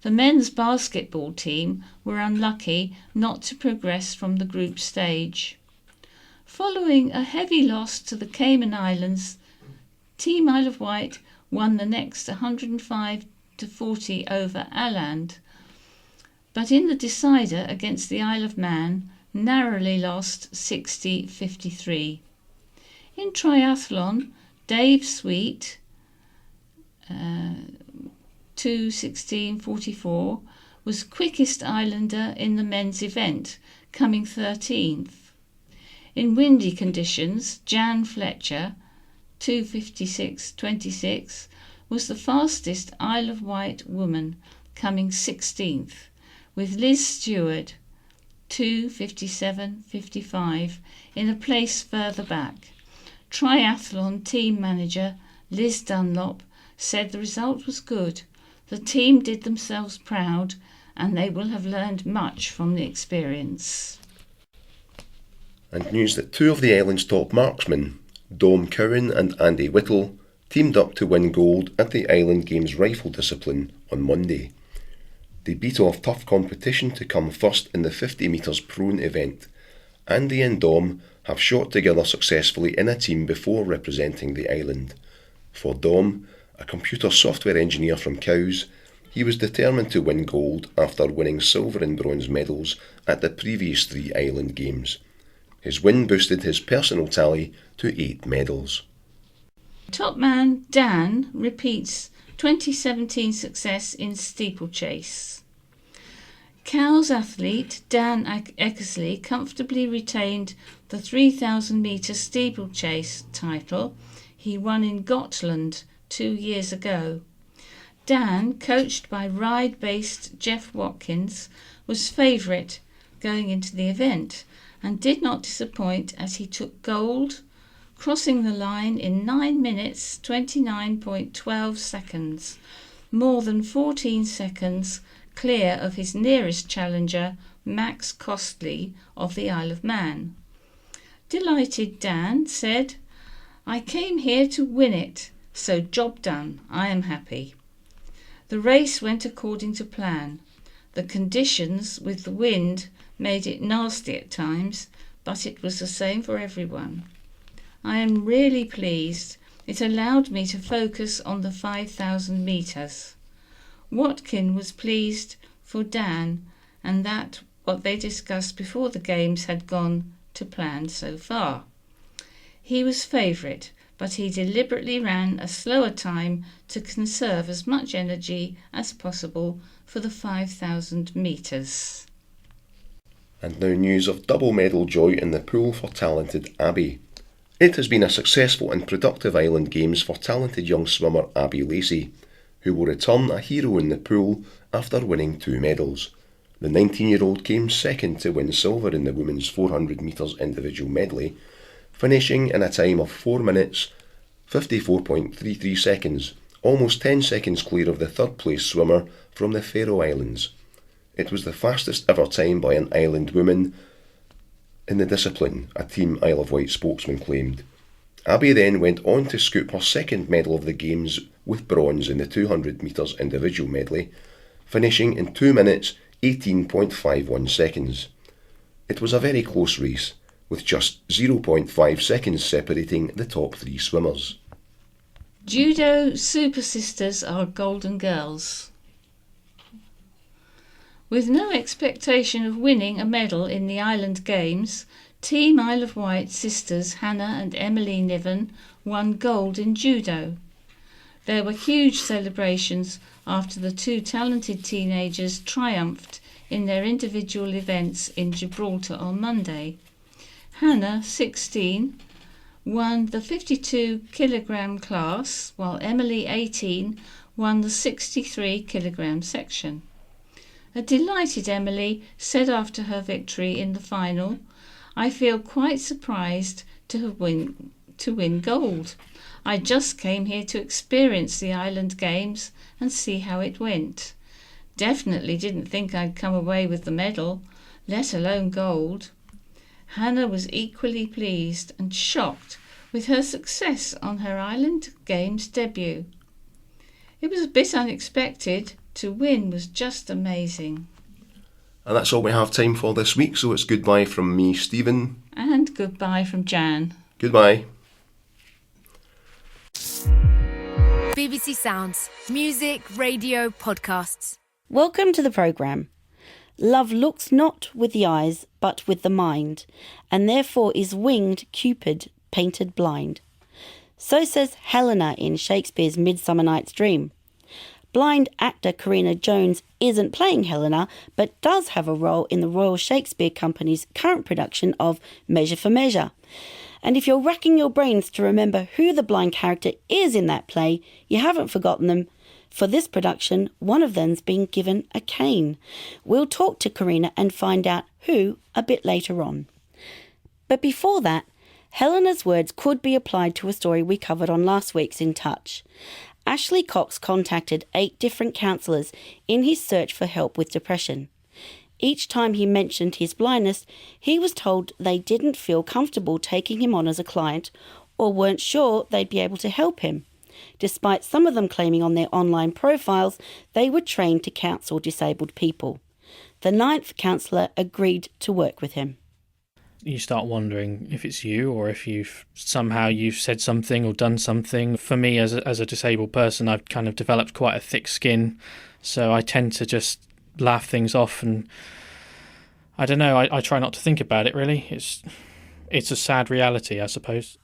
The men's basketball team were unlucky not to progress from the group stage. Following a heavy loss to the Cayman Islands, Team Isle of Wight won the next 105-40 over Åland, but in the decider against the Isle of Man, narrowly lost 60-53. In triathlon, Dave Sweet, 2:16:44, was quickest islander in the men's event, coming 13th. In windy conditions, Jan Fletcher, 2:56:26, was the fastest Isle of Wight woman, coming 16th, with Liz Stewart, 2:57:55, in a place further back. Triathlon team manager Liz Dunlop said the result was good. The team did themselves proud, and they will have learned much from the experience. And news that 2 of the island's top marksmen, Dom Cowan and Andy Whittle, teamed up to win gold at the Island Games rifle discipline on Monday. They beat off tough competition to come first in the 50 metres prone event. Andy and Dom have shot together successfully in a team before representing the island. For Dom, a computer software engineer from Cowes, he was determined to win gold after winning silver and bronze medals at the previous 3 Island Games. His win boosted his personal tally to 8 medals. Top man Dan repeats 2017 success in steeplechase. Cowes athlete Dan Eckersley comfortably retained the 3,000 metre steeplechase title he won in Gotland 2 years ago. Dan, coached by Ryde-based Jeff Watkins, was favourite going into the event and did not disappoint as he took gold, crossing the line in 9 minutes 29.12 seconds, more than 14 seconds clear of his nearest challenger, Max Costley of the Isle of Man. Delighted Dan said, "I came here to win it, so job done, I am happy." The race went according to plan. The conditions with the wind made it nasty at times, but it was the same for everyone. I am really pleased. It allowed me to focus on the 5,000 metres. Watkin was pleased for Dan, and that what they discussed before the games had gone to plan so far. He was favourite, but he deliberately ran a slower time to conserve as much energy as possible for the 5,000 metres. And now news of double medal joy in the pool for talented Abby. It has been a successful and productive Island Games for talented young swimmer Abby Lacey, who will return a hero in the pool after winning 2 medals. The 19-year-old came second to win silver in the women's 400 metres individual medley, finishing in a time of 4 minutes 54.33 seconds, almost 10 seconds clear of the third place swimmer from the Faroe Islands. It was the fastest ever time by an island woman in the discipline, a Team Isle of Wight spokesman claimed. Abby then went on to scoop her second medal of the Games with bronze in the 200 metres individual medley, finishing in 2 minutes 18.51 seconds. It was a very close race, with just 0.5 seconds separating the top 3 swimmers. Judo Super Sisters are golden girls. With no expectation of winning a medal in the Island Games, Team Isle of Wight sisters Hannah and Emily Niven won gold in judo. There were huge celebrations after the two talented teenagers triumphed in their individual events in Gibraltar on Monday. Hannah, 16, won the 52 kilogram class, while Emily, 18, won the 63 kilogram section. A delighted Emily said after her victory in the final, "I feel quite surprised to win gold. I just came here to experience the Island Games and see how it went. Definitely didn't think I'd come away with the medal, let alone gold." Hannah was equally pleased and shocked with her success on her Island Games debut. "It was a bit unexpected. To win was just amazing." And that's all we have time for this week, so it's goodbye from me, Stephen. And goodbye from Jan. Goodbye. BBC Sounds. Music, radio, podcasts. Welcome to the programme. Love looks not with the eyes, but with the mind, and therefore is winged Cupid painted blind. So says Helena in Shakespeare's Midsummer Night's Dream. Blind actor Karina Jones isn't playing Helena, but does have a role in the Royal Shakespeare Company's current production of Measure for Measure. And if you're racking your brains to remember who the blind character is in that play, you haven't forgotten them. For this production, one of them's been given a cane. We'll talk to Karina and find out who a bit later on. But before that, Helena's words could be applied to a story we covered on last week's In Touch. Ashley Cox contacted 8 different counsellors in his search for help with depression. Each time he mentioned his blindness, he was told they didn't feel comfortable taking him on as a client or weren't sure they'd be able to help him, despite some of them claiming on their online profiles they were trained to counsel disabled people. The 9th counsellor agreed to work with him. You start wondering if it's you or if you've said something or done something. For me, as a disabled person, I've kind of developed quite a thick skin, so I tend to just laugh things off, and I don't know, I try not to think about it really. It's a sad reality, I suppose.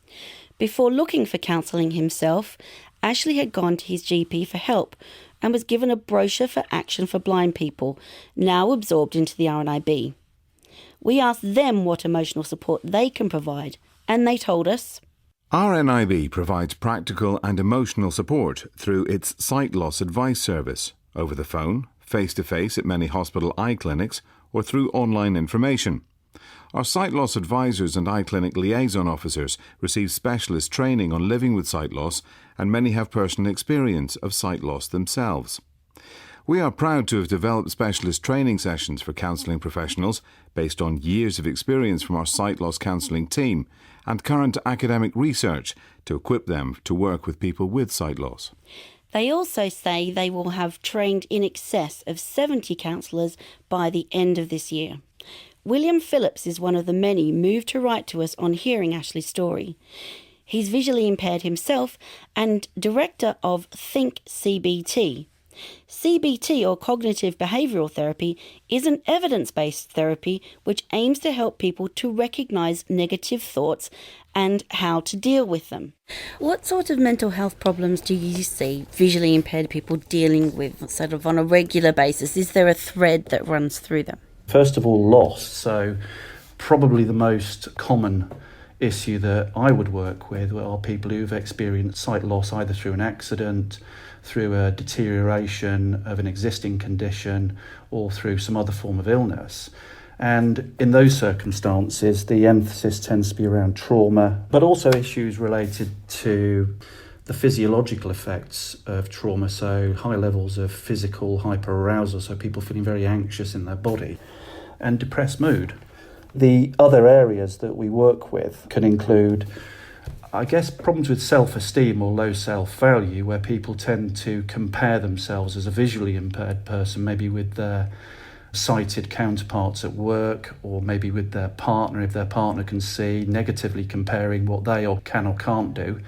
Before looking for counselling himself, Ashley had gone to his GP for help and was given a brochure for Action for Blind People, now absorbed into the RNIB. We asked them what emotional support they can provide, and they told us. RNIB provides practical and emotional support through its sight loss advice service, over the phone, face-to-face at many hospital eye clinics, or through online information. Our sight loss advisors and eye clinic liaison officers receive specialist training on living with sight loss, and many have personal experience of sight loss themselves. We are proud to have developed specialist training sessions for counselling professionals based on years of experience from our sight loss counselling team and current academic research to equip them to work with people with sight loss. They also say they will have trained in excess of 70 counsellors by the end of this year. William Phillips is one of the many moved to write to us on hearing Ashley's story. He's visually impaired himself and director of Think CBT. CBT, or Cognitive Behavioural Therapy, is an evidence-based therapy which aims to help people to recognise negative thoughts and how to deal with them. What sort of mental health problems do you see visually impaired people dealing with sort of on a regular basis? Is there a thread that runs through them? First of all, loss. So probably the most common issue that I would work with are people who've experienced sight loss either through an accident, through a deterioration of an existing condition, or through some other form of illness. And in those circumstances, the emphasis tends to be around trauma, but also issues related to the physiological effects of trauma, so high levels of physical hyperarousal, so people feeling very anxious in their body, and depressed mood. The other areas that we work with can include, I guess, problems with self-esteem or low self-value, where people tend to compare themselves as a visually impaired person, maybe with their sighted counterparts at work, or maybe with their partner, if their partner can see, negatively comparing what they can or can't do,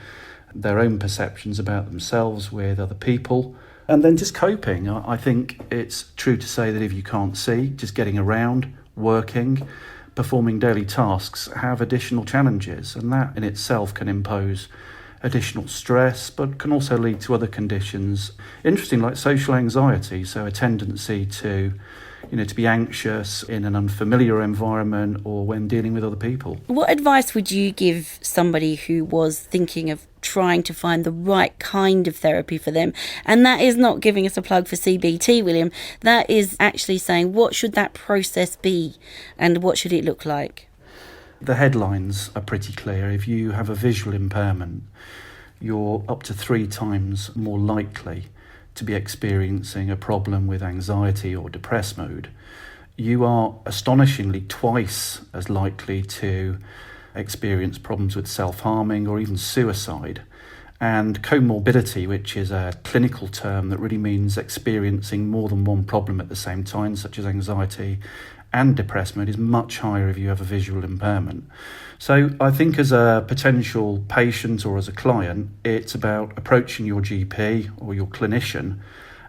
their own perceptions about themselves with other people, and then just coping. I think it's true to say that if you can't see, just getting around, working, performing daily tasks have additional challenges, and that in itself can impose additional stress, but can also lead to other conditions. Interesting, like social anxiety, so a tendency to be anxious in an unfamiliar environment or when dealing with other people. What advice would you give somebody who was thinking of trying to find the right kind of therapy for them? And that is not giving us a plug for CBT, William. That is actually saying, what should that process be and what should it look like? The headlines are pretty clear. If you have a visual impairment, you're up to 3 times more likely to be experiencing a problem with anxiety or depressed mood. You are astonishingly twice as likely to experience problems with self-harming or even suicide. And comorbidity, which is a clinical term that really means experiencing more than one problem at the same time, such as anxiety and depressed mood, is much higher if you have a visual impairment. So I think as a potential patient or as a client, it's about approaching your GP or your clinician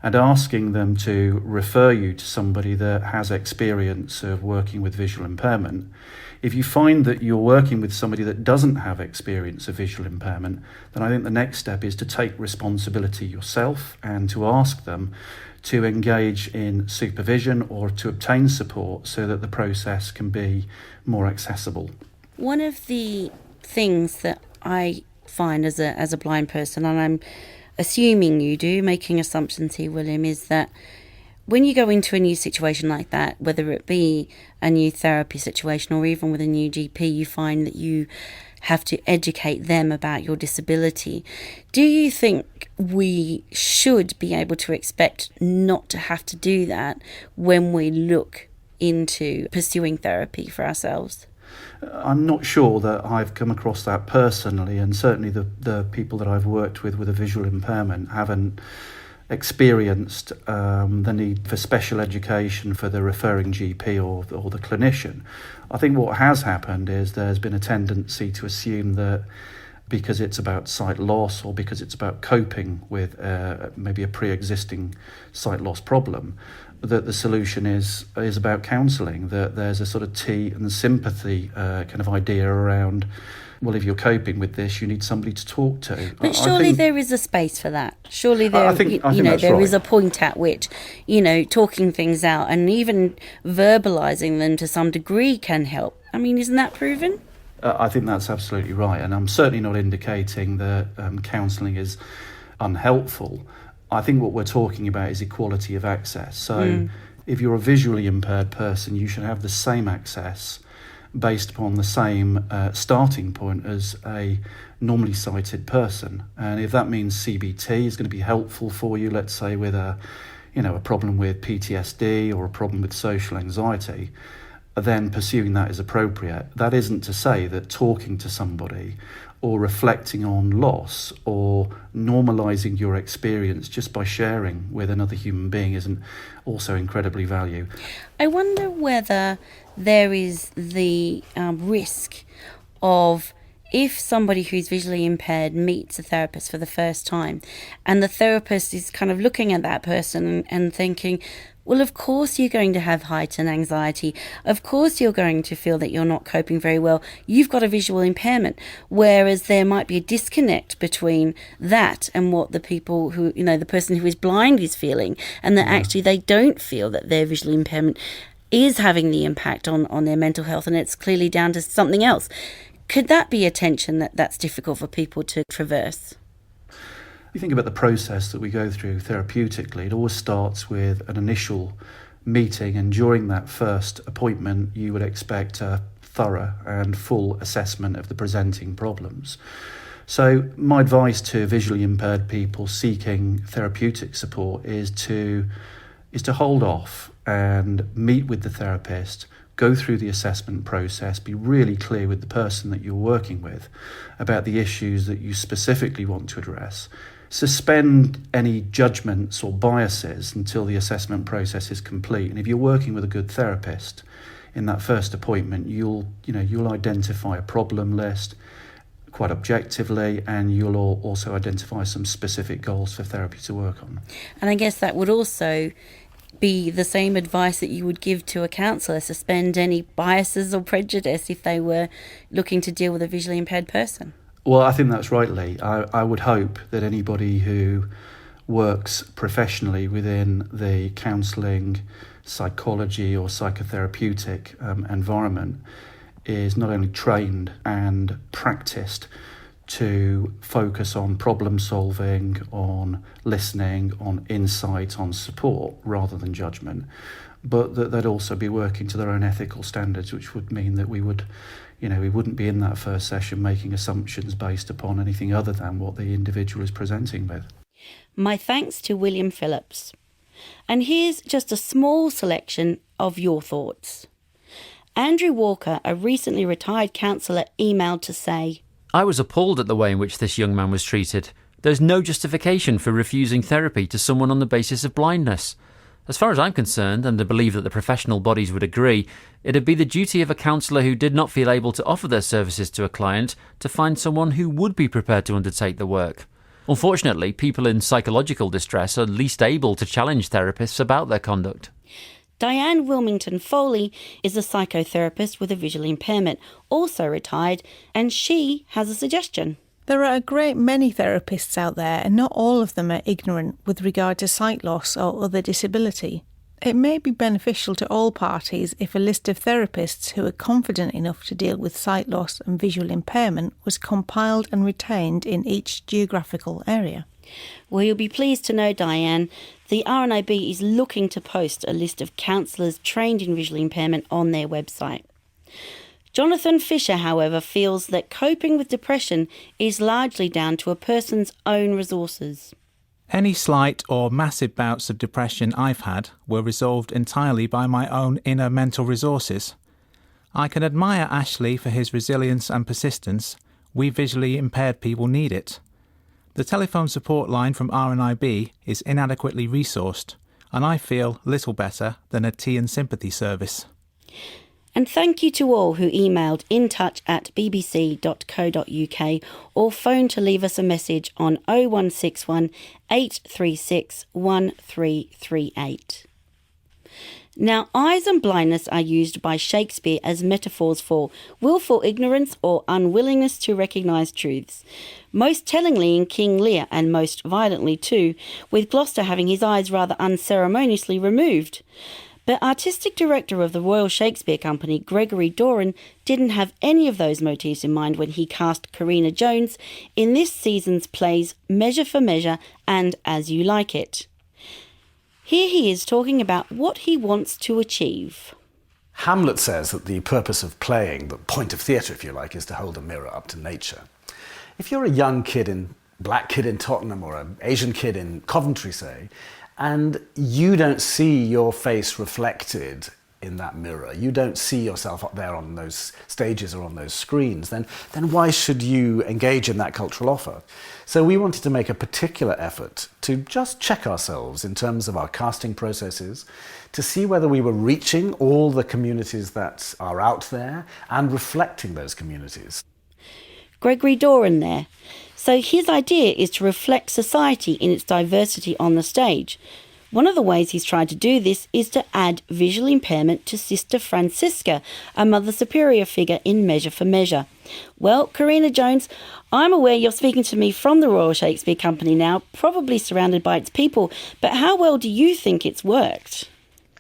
and asking them to refer you to somebody that has experience of working with visual impairment. If you find that you're working with somebody that doesn't have experience of visual impairment, then I think the next step is to take responsibility yourself and to ask them to engage in supervision or to obtain support so that the process can be more accessible. One of the things that I find as a blind person, and I'm assuming you do, making assumptions here, William, is that when you go into a new situation like that, whether it be a new therapy situation or even with a new GP, you find that you have to educate them about your disability. Do you think we should be able to expect not to have to do that when we look into pursuing therapy for ourselves? I'm not sure that I've come across that personally, and certainly the people that I've worked with a visual impairment haven't experienced the need for special education for the referring GP or the clinician. I think what has happened is there's been a tendency to assume that because it's about sight loss or because it's about coping with maybe a pre-existing sight loss problem, that the solution is about counselling, that there's a sort of tea and sympathy kind of idea around, well, if you're coping with this, you need somebody to talk to. But surely there is a space for that. Surely there, I think there right. is a point at which, talking things out and even verbalising them to some degree can help. I mean, isn't that proven? I think that's absolutely right. And I'm certainly not indicating that counselling is unhelpful. I think what we're talking about is equality of access. So if you're a visually impaired person, you should have the same access based upon the same starting point as a normally sighted person. And if that means CBT is going to be helpful for you, let's say with a problem with PTSD or a problem with social anxiety, then pursuing that is appropriate. That isn't to say that talking to somebody or reflecting on loss or normalising your experience just by sharing with another human being isn't also incredibly valuable. I wonder whether there is the risk of, if somebody who's visually impaired meets a therapist for the first time and the therapist is kind of looking at that person and thinking, well, of course you're going to have heightened anxiety. Of course you're going to feel that you're not coping very well. You've got a visual impairment. Whereas there might be a disconnect between that and what the people who, the person who is blind is feeling, and that actually they don't feel that their visual impairment is having the impact on their mental health, and it's clearly down to something else. Could that be a tension that's difficult for people to traverse? You think about the process that we go through therapeutically, it always starts with an initial meeting, and during that first appointment you would expect a thorough and full assessment of the presenting problems. So my advice to visually impaired people seeking therapeutic support is to hold off and meet with the therapist, go through the assessment process, be really clear with the person that you're working with about the issues that you specifically want to address. Suspend any judgments or biases until the assessment process is complete. And if you're working with a good therapist in that first appointment, you'll identify a problem list quite objectively, and you'll also identify some specific goals for therapy to work on. And I guess that would also be the same advice that you would give to a counsellor: suspend any biases or prejudice if they were looking to deal with a visually impaired person. Well, I think that's right, Lee. I would hope that anybody who works professionally within the counselling, psychology or psychotherapeutic environment is not only trained and practiced to focus on problem solving, on listening, on insight, on support rather than judgment, but that they'd also be working to their own ethical standards, which would mean that we wouldn't be in that first session making assumptions based upon anything other than what the individual is presenting with. My thanks to William Phillips. And here's just a small selection of your thoughts. Andrew Walker, a recently retired counsellor, emailed to say, I was appalled at the way in which this young man was treated. There's no justification for refusing therapy to someone on the basis of blindness. As far as I'm concerned, and I believe that the professional bodies would agree, it'd be the duty of a counsellor who did not feel able to offer their services to a client to find someone who would be prepared to undertake the work. Unfortunately, people in psychological distress are least able to challenge therapists about their conduct. Diane Wilmington Foley is a psychotherapist with a visual impairment, also retired, and she has a suggestion. There are a great many therapists out there, and not all of them are ignorant with regard to sight loss or other disability. It may be beneficial to all parties if a list of therapists who are confident enough to deal with sight loss and visual impairment was compiled and retained in each geographical area. Well, you'll be pleased to know, Diane, the RNIB is looking to post a list of counsellors trained in visual impairment on their website. Jonathan Fisher, however, feels that coping with depression is largely down to a person's own resources. Any slight or massive bouts of depression I've had were resolved entirely by my own inner mental resources. I can admire Ashley for his resilience and persistence. We visually impaired people need it. The telephone support line from RNIB is inadequately resourced, and I feel little better than a tea and sympathy service. And thank you to all who emailed intouch@bbc.co.uk or phoned to leave us a message on 0161 836 1338. Now, eyes and blindness are used by Shakespeare as metaphors for willful ignorance or unwillingness to recognise truths. Most tellingly in King Lear, and most violently too, with Gloucester having his eyes rather unceremoniously removed. But artistic director of the Royal Shakespeare Company, Gregory Doran, didn't have any of those motifs in mind when he cast Karina Jones in this season's plays Measure for Measure and As You Like It. Here he is talking about what he wants to achieve. Hamlet says that the purpose of playing, the point of theatre, if you like, is to hold a mirror up to nature. If you're a young black kid in Tottenham or an Asian kid in Coventry, say, and you don't see your face reflected in that mirror, you don't see yourself up there on those stages or on those screens, then why should you engage in that cultural offer? So we wanted to make a particular effort to just check ourselves in terms of our casting processes, to see whether we were reaching all the communities that are out there and reflecting those communities. Gregory Doran there. So his idea is to reflect society in its diversity on the stage. One of the ways he's tried to do this is to add visual impairment to Sister Francisca, a Mother Superior figure in Measure for Measure. Well, Karina Jones, I'm aware you're speaking to me from the Royal Shakespeare Company now, probably surrounded by its people, but how well do you think it's worked?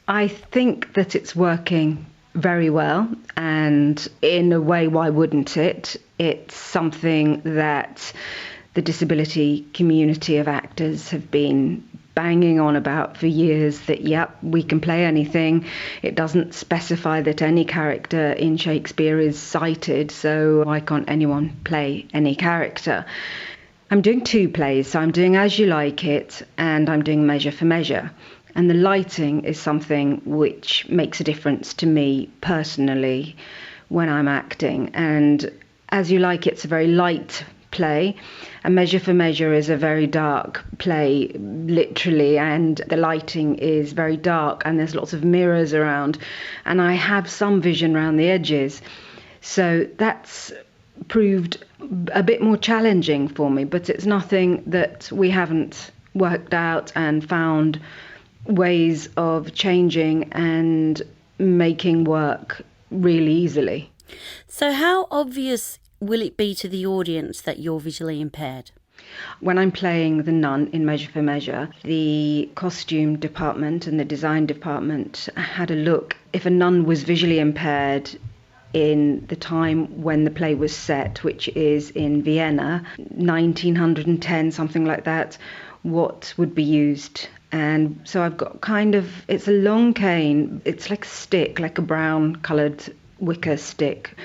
I think that it's working very well, and in a way, why wouldn't it? It's something that the disability community of actors have been banging on about for years, that yep, we can play anything. It doesn't specify that any character in Shakespeare is sighted, so why can't anyone play any character? I'm doing two plays, so I'm doing As You Like It and I'm doing Measure for Measure. And the lighting is something which makes a difference to me personally when I'm acting. And As You Like It's a very light play, and Measure for Measure is a very dark play, literally, and the lighting is very dark and there's lots of mirrors around, and I have some vision around the edges. So that's proved a bit more challenging for me, but it's nothing that we haven't worked out and found ways of changing and making work really easily. So how obvious will it be to the audience that you're visually impaired? When I'm playing the nun in Measure for Measure, the costume department and the design department had a look. If a nun was visually impaired in the time when the play was set, which is in Vienna, 1910, something like that, what would be used? And so I've got it's a long cane, it's like a stick, like a brown coloured wicker stick.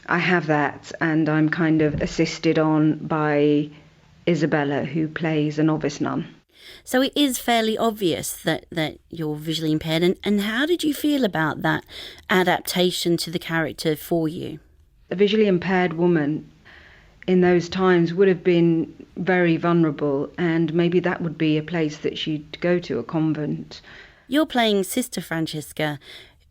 I have that, and I'm kind of assisted on by Isabella, who plays a novice nun. So it is fairly obvious that you're visually impaired. And how did you feel about that adaptation to the character for you? A visually impaired woman in those times would have been very vulnerable, and maybe that would be a place that she'd go to, a convent. You're playing Sister Francesca,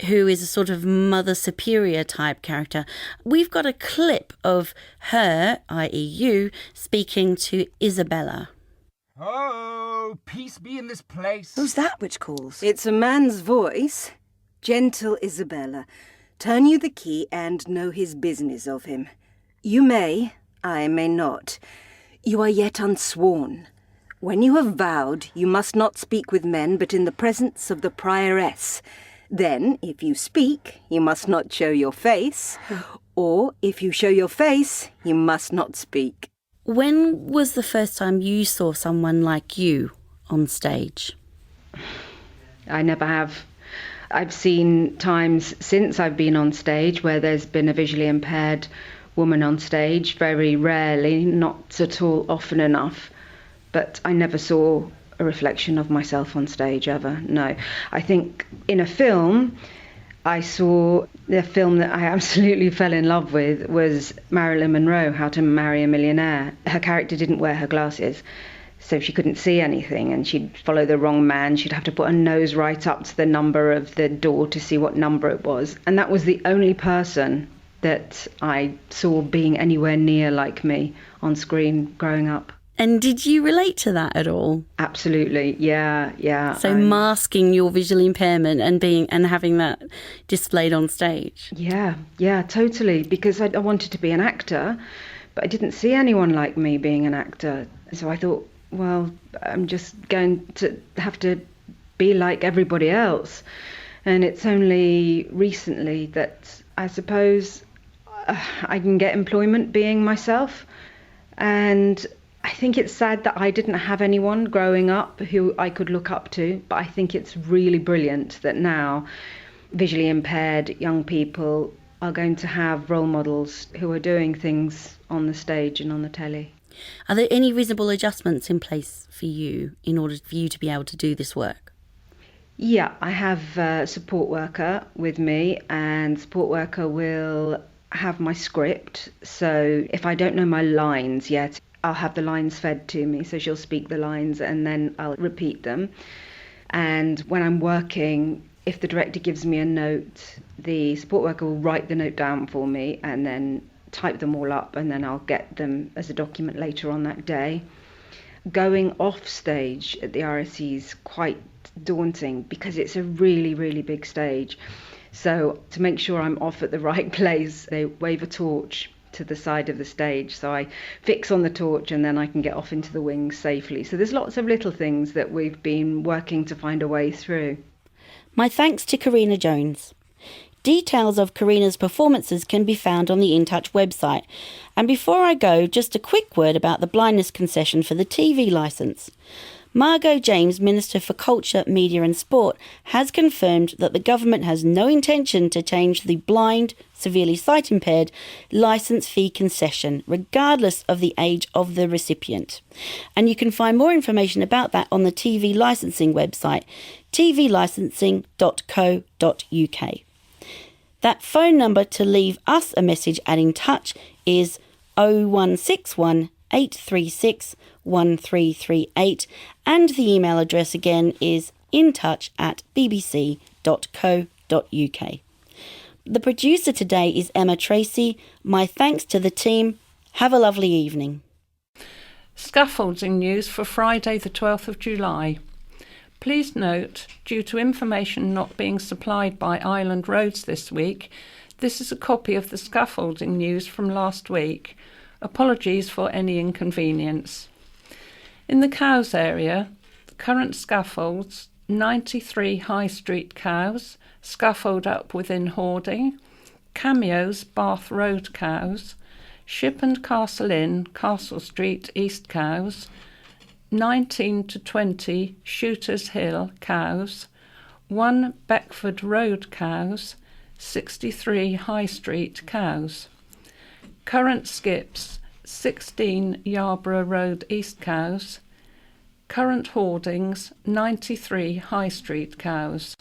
who is a sort of Mother Superior type character. We've got a clip of her, i.e. you, speaking to Isabella. Oh, peace be in this place. Who's that which calls? It's a man's voice. Gentle Isabella, turn you the key and know his business of him. You may, I may not. You are yet unsworn. When you have vowed, you must not speak with men but in the presence of the prioress. Then, if you speak, you must not show your face, or if you show your face, you must not speak. When was the first time you saw someone like you on stage? I never have. I've seen times since I've been on stage where there's been a visually impaired woman on stage, very rarely, not at all often enough, but I never saw a reflection of myself on stage ever, no. I think in a film, I saw the film that I absolutely fell in love with was Marilyn Monroe, How to Marry a Millionaire. Her character didn't wear her glasses, so she couldn't see anything, and she'd follow the wrong man. She'd have to put her nose right up to the number of the door to see what number it was. And that was the only person that I saw being anywhere near like me on screen growing up. And did you relate to that at all? Absolutely, yeah. So masking your visual impairment and having that displayed on stage? Yeah, totally. Because I wanted to be an actor, but I didn't see anyone like me being an actor. So I thought, well, I'm just going to have to be like everybody else. And it's only recently that I suppose I can get employment being myself. And I think it's sad that I didn't have anyone growing up who I could look up to, but I think it's really brilliant that now visually impaired young people are going to have role models who are doing things on the stage and on the telly. Are there any reasonable adjustments in place for you in order for you to be able to do this work? Yeah, I have a support worker with me, and support worker will have my script. So if I don't know my lines yet, I'll have the lines fed to me, so she'll speak the lines and then I'll repeat them. And when I'm working, if the director gives me a note, the support worker will write the note down for me and then type them all up, and then I'll get them as a document later on that day. Going off stage at the RSC is quite daunting because it's a really, really big stage. So to make sure I'm off at the right place, they wave a torch to the side of the stage, so I fix on the torch and then I can get off into the wings safely. So there's lots of little things that we've been working to find a way through. My thanks to Karina Jones. Details of Karina's performances can be found on the In Touch website. And before I go, just a quick word about the blindness concession for the TV licence. Margot James, Minister for Culture, Media and Sport, has confirmed that the government has no intention to change the blind, severely sight-impaired licence fee concession, regardless of the age of the recipient. And you can find more information about that on the TV licensing website, tvlicensing.co.uk. That phone number to leave us a message at In Touch is 0161 836 1338, and the email address again is intouch@bbc.co.uk. The producer today is Emma Tracy. My thanks to the team. Have a lovely evening. Scaffolding news for Friday the 12th of July. Please note, due to information not being supplied by Island Roads this week, This is a copy of the scaffolding news from last week. Apologies for any inconvenience. In the cows area, the current scaffolds, 93 High Street cows, scaffold up within hoarding, Cameos, Bath Road cows, Ship and Castle Inn, Castle Street East cows, 19 to 20 Shooters Hill cows, 1 Beckford Road cows, 63 High Street cows. Current skips, 16 Yarborough Road East cows. Current hoardings, 93 High Street cows.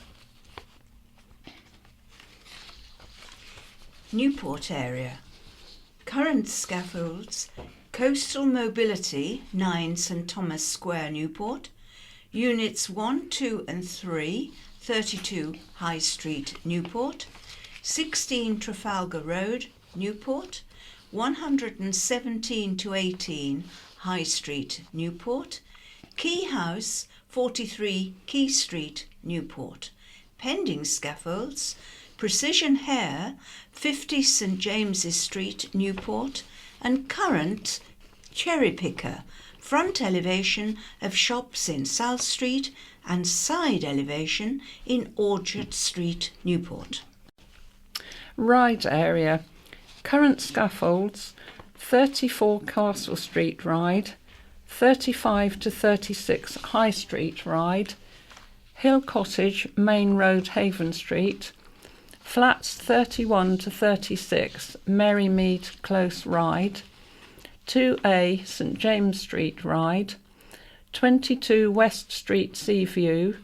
Newport area. Current scaffolds, Coastal Mobility, 9 St Thomas Square, Newport. Units 1, 2 and 3, 32 High Street, Newport. 16 Trafalgar Road, Newport. 117 to 18 High Street, Newport. Key House, 43 Key Street, Newport. Pending scaffolds, Precision Hair, 50 St James's Street, Newport, and current Cherry Picker, front elevation of shops in South Street and side elevation in Orchard Street, Newport. Ride area. Current scaffolds, 34 Castle Street Ride, 35 to 36 High Street Ride, Hill Cottage, Main Road, Haven Street, Flats 31 to 36 Marymead Close Ride, 2A St James Street Ride, 22 West Street Seaview,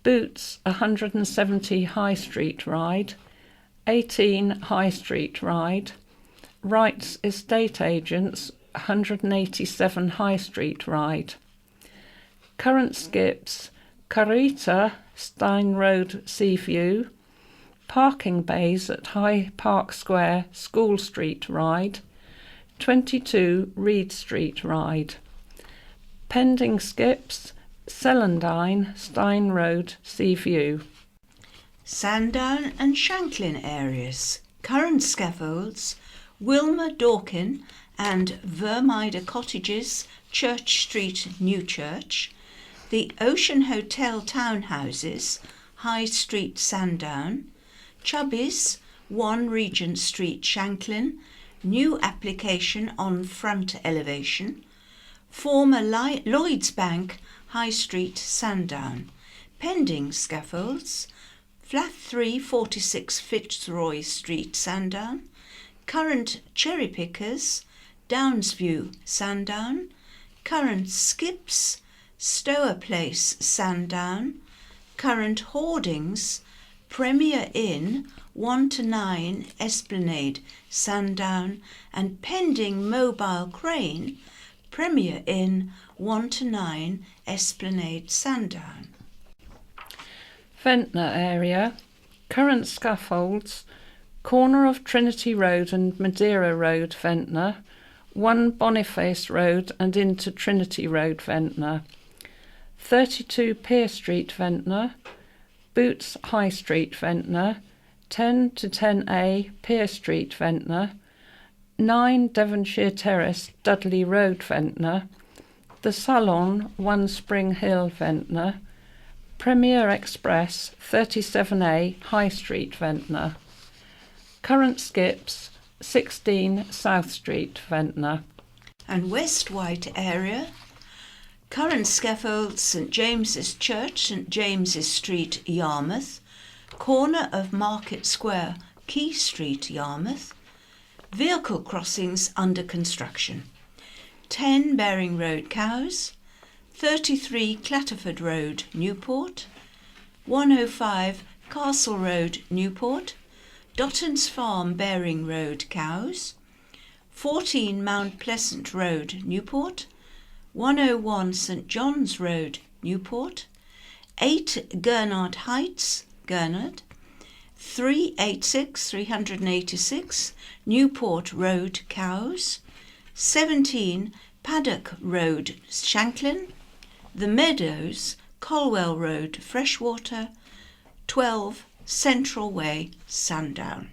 Boots 170 High Street Ride, 18 High Street Ride, Wright's Estate Agents 187 High Street Ride. Current skips, Carita, Stein Road Seaview, parking bays at High Park Square, School Street Ride, 22 Reed Street Ride. Pending skips, Celandine, Stein Road Seaview. Sandown and Shanklin areas. Current scaffolds, Wilmer Dorkin and Vermider Cottages, Church Street, Newchurch. The Ocean Hotel Townhouses, High Street, Sandown. Chubby's, 1 Regent Street, Shanklin. New application on front elevation. Former Lloyds Bank, High Street, Sandown. Pending scaffolds, Flat 3, 46 Fitzroy Street, Sandown. Current Cherry Pickers, Downsview, Sandown. Current skips, Stower Place, Sandown. Current hoardings, Premier Inn, 1 to 9 Esplanade, Sandown, and pending mobile crane, Premier Inn, 1 to 9 Esplanade, Sandown. Ventnor area. Current scaffolds, corner of Trinity Road and Madeira Road, Ventnor, 1 Boniface Road and into Trinity Road, Ventnor. 32 Pier Street, Ventnor, Boots High Street, Ventnor, 10 to 10A Pier Street, Ventnor, 9 Devonshire Terrace, Dudley Road, Ventnor, The Salon, 1 Spring Hill, Ventnor, Premier Express, 37A High Street, Ventnor. Current skips, 16 South Street, Ventnor. And West Wight area. Current scaffolds, St James's Church, St James's Street, Yarmouth. Corner of Market Square, Key Street, Yarmouth. Vehicle crossings under construction. 10 Baring Road, Cowes. 33 Clatterford Road, Newport. 105 Castle Road, Newport. Dotton's Farm, Baring Road, Cowes. 14 Mount Pleasant Road, Newport. 101 St John's Road, Newport. 8 Gurnard Heights, Gurnard. 386 Newport Road, Cowes. 17 Paddock Road, Shanklin. The Meadows, Colwell Road, Freshwater. 12 Central Way, Sandown.